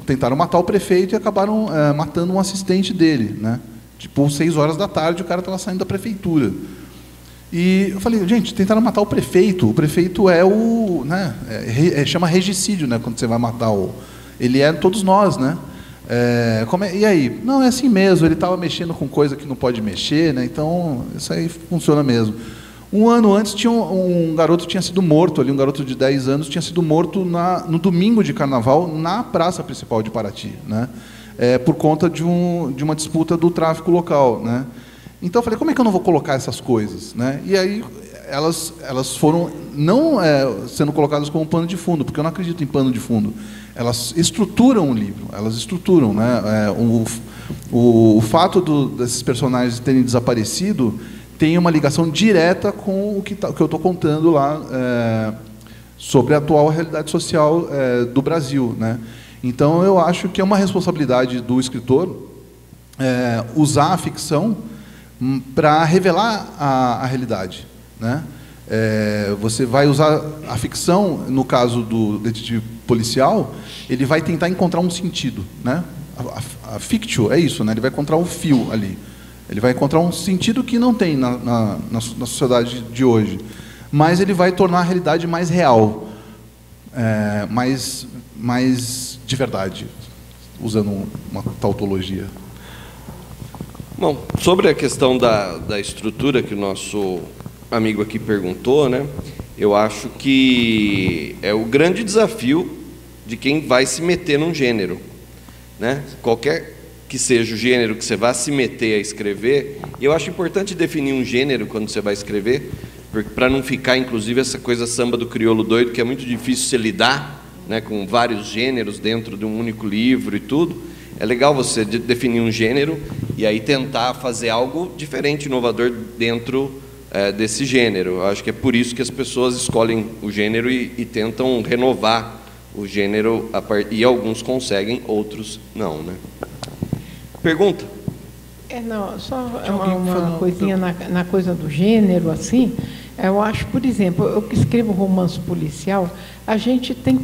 Tentaram matar o prefeito e acabaram matando um assistente dele, né? Tipo, 6 horas da tarde, o cara estava saindo da prefeitura. E eu falei, gente, tentaram matar o prefeito. O prefeito é o... né, chama regicídio, né, quando você vai matar o... Ele é todos nós, né? E aí? Não, é assim mesmo, ele estava mexendo com coisa que não pode mexer, né? Então, isso aí funciona mesmo. Um ano antes, tinha um garoto tinha sido morto, ali, um garoto de 10 anos, tinha sido morto no domingo de carnaval, na praça principal de Paraty, né? Por conta de uma disputa do tráfico local, né? Então eu falei, como é que eu não vou colocar essas coisas, né? E aí elas foram não sendo colocadas como pano de fundo, porque eu não acredito em pano de fundo. Elas estruturam o livro, elas estruturam, né? O fato desses personagens terem desaparecido tem uma ligação direta com o que eu estou contando lá sobre a atual realidade social do Brasil, né? Então eu acho que é uma responsabilidade do escritor usar a ficção para revelar a realidade, né? Você vai usar a ficção, no caso do detetive policial, ele vai tentar encontrar um sentido, né? A fictio é isso, né? Ele vai encontrar um fio ali, ele vai encontrar um sentido que não tem na sociedade de hoje, mas ele vai tornar a realidade mais real, mais de verdade, usando uma tautologia. Bom, sobre a questão da estrutura que o nosso amigo aqui perguntou, né? Eu acho que é o grande desafio de quem vai se meter num gênero, né? Qualquer que seja o gênero que você vá se meter a escrever, e eu acho importante definir um gênero quando você vai escrever, para não ficar, inclusive, essa coisa samba do crioulo doido, que é muito difícil você lidar, né, com vários gêneros dentro de um único livro e tudo. É legal você definir um gênero e aí tentar fazer algo diferente, inovador dentro desse gênero. Eu acho que é por isso que as pessoas escolhem o gênero e tentam renovar o gênero, e alguns conseguem, outros não, né? Pergunta? Não, só uma coisinha na coisa do gênero, assim. Eu acho, por exemplo, eu que escrevo romance policial, a gente tem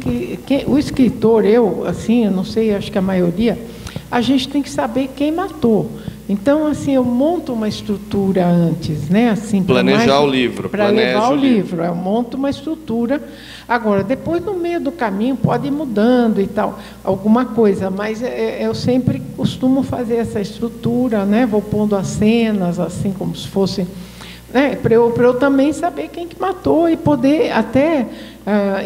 o escritor, eu não sei, acho que a maioria, a gente tem que saber quem matou. Então, assim, eu monto uma estrutura antes, né? Assim, planejar o livro. Para levar o livro. Eu monto uma estrutura. Agora, depois, no meio do caminho, pode ir mudando e tal, alguma coisa, mas eu sempre costumo fazer essa estrutura, né? Vou pondo as cenas, assim, como se fosse... para eu também saber quem que matou e poder até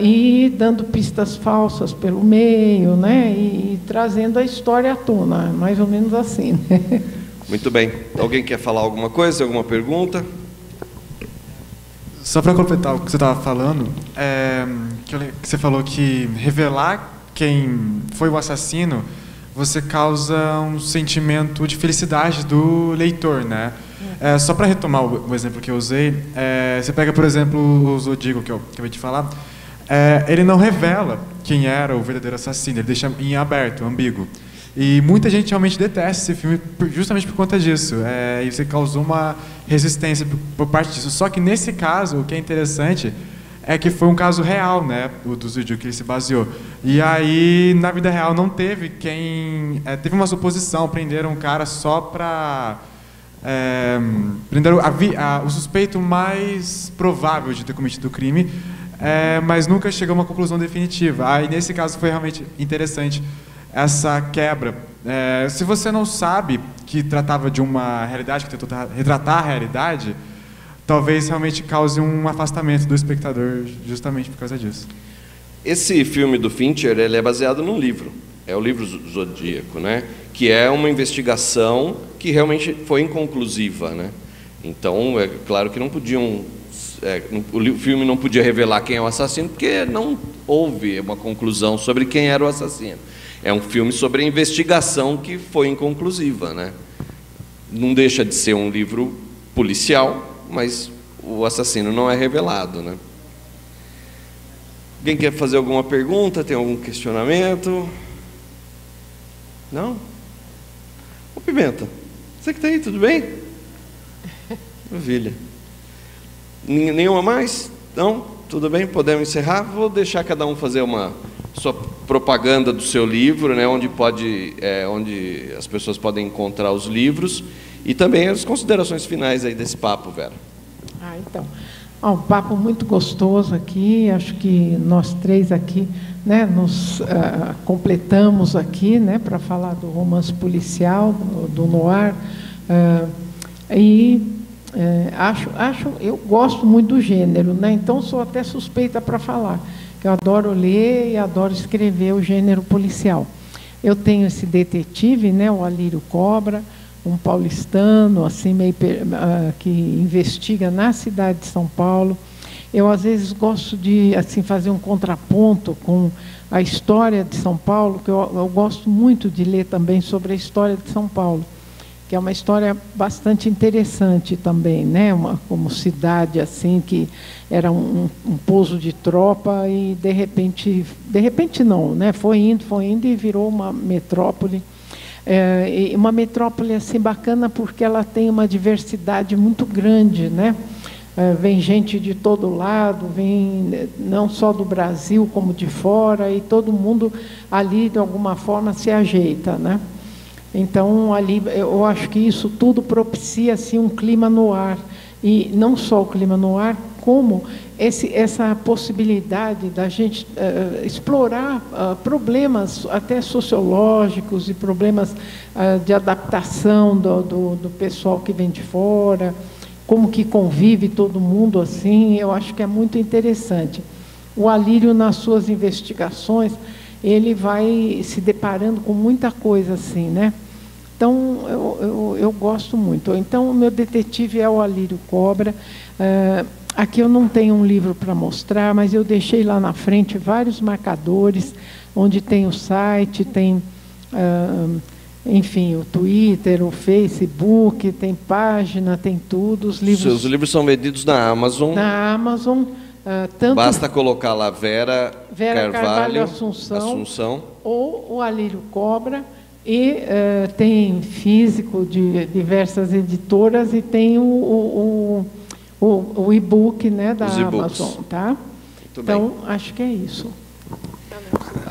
ir dando pistas falsas pelo meio, né? E trazendo a história à tona, mais ou menos assim, né? Muito bem. Alguém quer falar alguma coisa, alguma pergunta? Só para completar o que você estava falando, que você falou que revelar quem foi o assassino, você causa um sentimento de felicidade do leitor, né? Só para retomar o exemplo que eu usei, você pega, por exemplo, o Zodíaco, que eu acabei de falar, ele não revela quem era o verdadeiro assassino, ele deixa em aberto, ambíguo. E muita gente realmente detesta esse filme justamente por conta disso. E você causou uma resistência por parte disso. Só que nesse caso, o que é interessante é que foi um caso real, né, o do Zodíaco, que ele se baseou. E aí, na vida real, não teve quem... teve uma suposição, prenderam um cara só para... prenderam o suspeito mais provável de ter cometido o crime, mas nunca chegou a uma conclusão definitiva. Aí, nesse caso, foi realmente interessante essa quebra. Se você não sabe que tratava de uma realidade, que tentou retratar a realidade, talvez realmente cause um afastamento do espectador justamente por causa disso. Esse filme do Fincher, ele é baseado num livro, é o livro Zodíaco, né? Que é uma investigação que realmente foi inconclusiva, né? Então, é claro que não podiam... o filme não podia revelar quem é o assassino, porque não houve uma conclusão sobre quem era o assassino. É um filme sobre a investigação que foi inconclusiva, né? Não deixa de ser um livro policial, mas o assassino não é revelado, né? Alguém quer fazer alguma pergunta? Tem algum questionamento? Não? Ô Pimenta, você que está aí, tudo bem? Maravilha. Nenhuma mais? Não? Tudo bem? Podemos encerrar? Vou deixar cada um fazer uma sua propaganda do seu livro, né? Onde as pessoas podem encontrar os livros e também as considerações finais aí desse papo, Vera. Então, um papo muito gostoso aqui. Acho que nós três aqui, né, nos completamos aqui, né, para falar do romance policial, do noir, eu gosto muito do gênero, né? Então sou até suspeita para falar, que eu adoro ler e adoro escrever o gênero policial. Eu tenho esse detetive, né, o Alírio Cobra, um paulistano, assim, meio, que investiga na cidade de São Paulo. Eu, às vezes, gosto de assim, fazer um contraponto com a história de São Paulo, que eu gosto muito de ler também sobre a história de São Paulo, que é uma história bastante interessante também, né? Como cidade assim, que era um pouso de tropa e, de repente não, né? Foi indo e virou uma metrópole. E uma metrópole assim bacana porque ela tem uma diversidade muito grande, né? Vem gente de todo lado, vem não só do Brasil como de fora, e todo mundo ali de alguma forma se ajeita, né? Então ali eu acho que isso tudo propicia assim um clima no ar, e não só o clima no ar, como essa possibilidade da gente explorar problemas até sociológicos e problemas de adaptação do pessoal que vem de fora, como que convive todo mundo assim. Eu acho que é muito interessante. O Alírio, nas suas investigações, ele vai se deparando com muita coisa assim, né? Então, eu gosto muito. Então, o meu detetive é o Alírio Cobra. Aqui eu não tenho um livro para mostrar, mas eu deixei lá na frente vários marcadores, onde tem o site, tem, enfim, o Twitter, o Facebook, tem página, tem tudo. Os Seus livros são vendidos na Amazon. Na Amazon. Basta colocar lá Vera Carvalho Assunção, ou o Alírio Cobra. E tem físico de diversas editoras e tem o e-book, né, da Amazon, tá? Muito então, bem. Acho que é isso.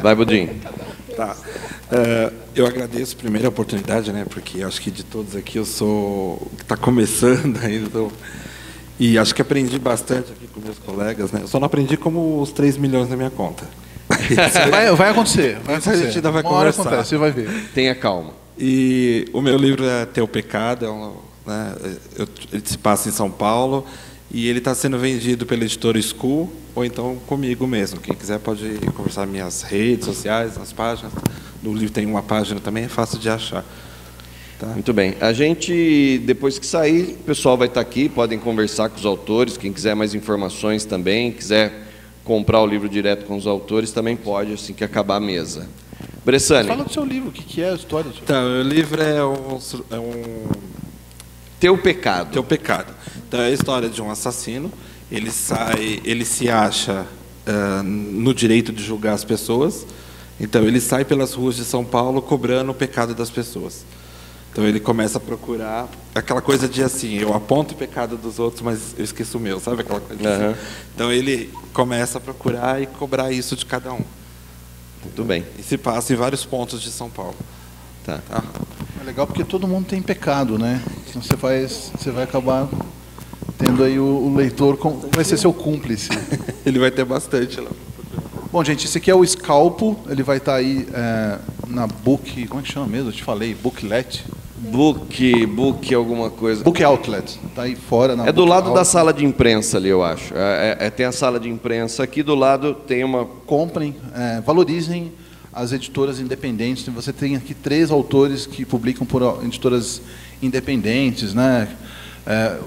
Vai, Budinho. Tá. Eu agradeço primeiro a oportunidade, né, porque acho que de todos aqui eu sou o que está começando ainda. Então, e acho que aprendi bastante aqui com meus colegas, né? Eu só não aprendi como os 3 milhões na minha conta. Vai acontecer. Vai acontecer. A gente ainda vai conversar. Acontece, você vai ver. Tenha calma. E o meu livro é Teu Pecado, né, ele se passa em São Paulo e ele está sendo vendido pela editora School ou então comigo mesmo. Quem quiser pode conversar nas minhas redes sociais, nas páginas. No livro tem uma página também, é fácil de achar. Tá? Muito bem. A gente, depois que sair, o pessoal vai estar aqui, podem conversar com os autores. Quem quiser mais informações também, quiser comprar o livro direto com os autores, também pode, assim que acabar a mesa. Bressani. Fala do seu livro, o que é a história do seu livro? Então, o livro é Teu Pecado. Teu Pecado. Então, é a história de um assassino. Ele se acha no direito de julgar as pessoas. Então, ele sai pelas ruas de São Paulo cobrando o pecado das pessoas. Então, ele começa a procurar aquela coisa de assim, eu aponto o pecado dos outros, mas eu esqueço o meu, sabe? Aquela coisa assim. Então, ele começa a procurar e cobrar isso de cada um. Muito bem. E se passa em vários pontos de São Paulo. Tá. legal porque todo mundo tem pecado, né? Então você vai acabar tendo aí o leitor, vai ser seu cúmplice. Ele vai ter bastante lá. Bom, gente, esse aqui é o Scalpo, ele vai estar aí na Book, como é que chama mesmo? Eu te falei, Booklet. Book alguma coisa. Book Outlet, está aí fora. É do lado da sala de imprensa ali, eu acho. Tem a sala de imprensa aqui, do lado tem uma... Comprem, valorizem as editoras independentes. Você tem aqui 3 autores que publicam por editoras independentes, né?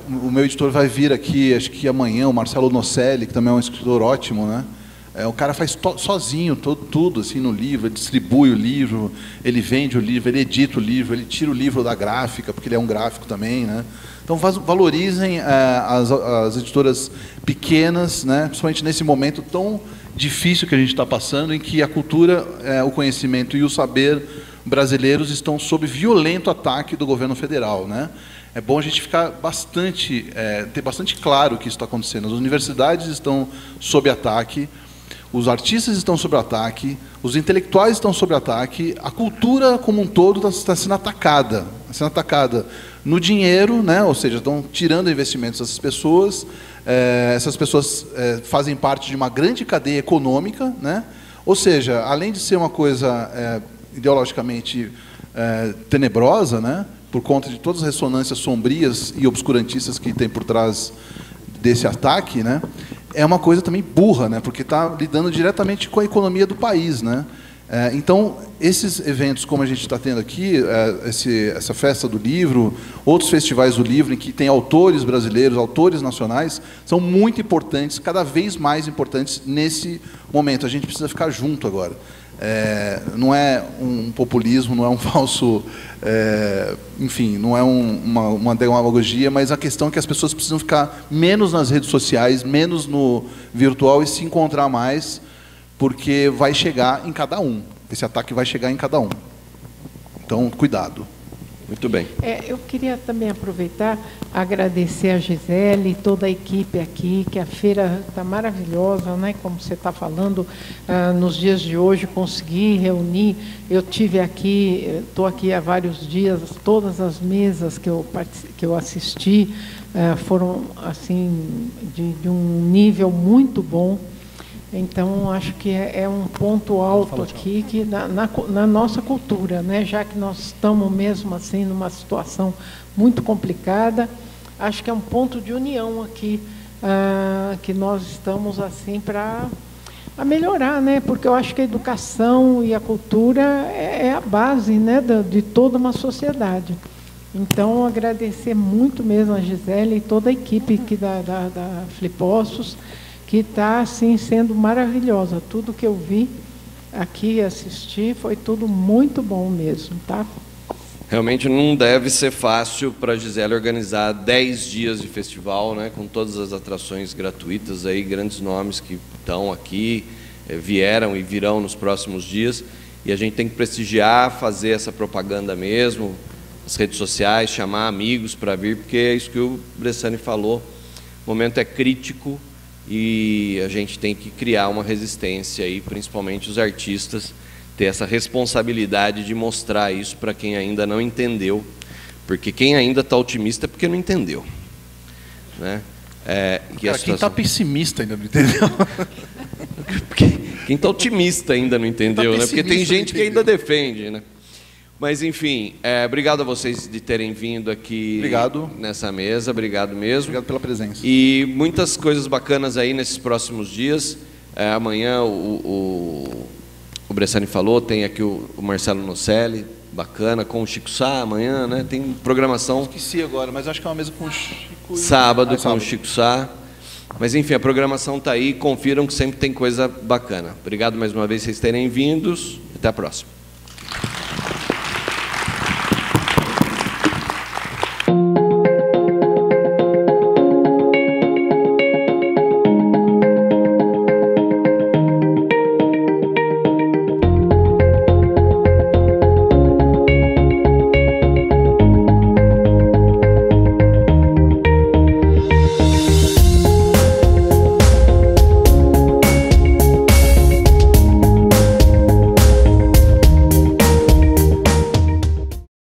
O meu editor vai vir aqui, acho que amanhã, o Marcelo Nocelli, que também é um escritor ótimo, né? O cara faz sozinho tudo assim no livro, ele distribui o livro, ele vende o livro, ele edita o livro, ele tira o livro da gráfica, porque ele é um gráfico também, né? Então valorizem as editoras pequenas, né? Principalmente nesse momento tão difícil que a gente está passando, em que a cultura, o conhecimento e o saber brasileiros estão sob violento ataque do governo federal, né? É bom a gente ficar ter bastante claro o que isso está acontecendo. As universidades estão sob ataque, os artistas estão sob ataque, os intelectuais estão sob ataque, a cultura como um todo está sendo atacada. Está sendo atacada no dinheiro, né? Ou seja, estão tirando investimentos dessas pessoas. Essas pessoas fazem parte de uma grande cadeia econômica, né? Ou seja, além de ser uma coisa ideologicamente tenebrosa, né? Por conta de todas as ressonâncias sombrias e obscurantistas que tem por trás desse ataque, né? É uma coisa também burra, né? Porque está lidando diretamente com a economia do país, né? Então, esses eventos, como a gente está tendo aqui, essa festa do livro, outros festivais do livro, em que tem autores brasileiros, autores nacionais, são muito importantes, cada vez mais importantes nesse momento. A gente precisa ficar junto agora. Não é um populismo, não é um falso, enfim, não é uma demagogia, mas a questão é que as pessoas precisam ficar menos nas redes sociais, menos no virtual e se encontrar mais, porque vai chegar em cada um. Esse ataque vai chegar em cada um. Então, cuidado. Muito bem. Eu queria também aproveitar, agradecer a Gisele e toda a equipe aqui, que a feira está maravilhosa, né? Como você está falando, nos dias de hoje, consegui reunir, eu tive aqui, estou aqui há vários dias, todas as mesas que eu assisti foram assim, de um nível muito bom. Então, acho que é um ponto alto aqui que na nossa cultura, né? Já que nós estamos mesmo assim numa situação muito complicada, acho que é um ponto de união aqui, que nós estamos assim para melhorar, né? Porque eu acho que a educação e a cultura é a base, né, de toda uma sociedade. Então, agradecer muito mesmo a Gisele e toda a equipe aqui da Flipossos, que está assim, sendo maravilhosa. Tudo que eu vi aqui e assisti foi tudo muito bom mesmo. Tá? Realmente não deve ser fácil para a Gisele organizar 10 dias de festival, né, com todas as atrações gratuitas, aí, grandes nomes que estão aqui, vieram e virão nos próximos dias, e a gente tem que prestigiar, fazer essa propaganda mesmo, as redes sociais, chamar amigos para vir, porque é isso que o Bressani falou, o momento é crítico, e a gente tem que criar uma resistência aí, principalmente os artistas, ter essa responsabilidade de mostrar isso para quem ainda não entendeu, porque quem ainda está otimista é porque não entendeu, né? Cara, quem está pessimista ainda não entendeu. Quem está otimista ainda não entendeu, né? Porque tem gente que ainda defende, né? Mas, enfim, obrigado a vocês de terem vindo aqui nessa mesa, obrigado mesmo. Obrigado pela presença. E muitas coisas bacanas aí nesses próximos dias. Amanhã o Bressani falou, tem aqui o Marcelo Nocelli, bacana, com o Chico Sá amanhã, né? Tem programação. Esqueci agora, mas acho que é uma mesa com o Chico. Sábado com o Chico Sá. Mas, enfim, a programação está aí, confiram que sempre tem coisa bacana. Obrigado mais uma vez por vocês terem vindo. Até a próxima.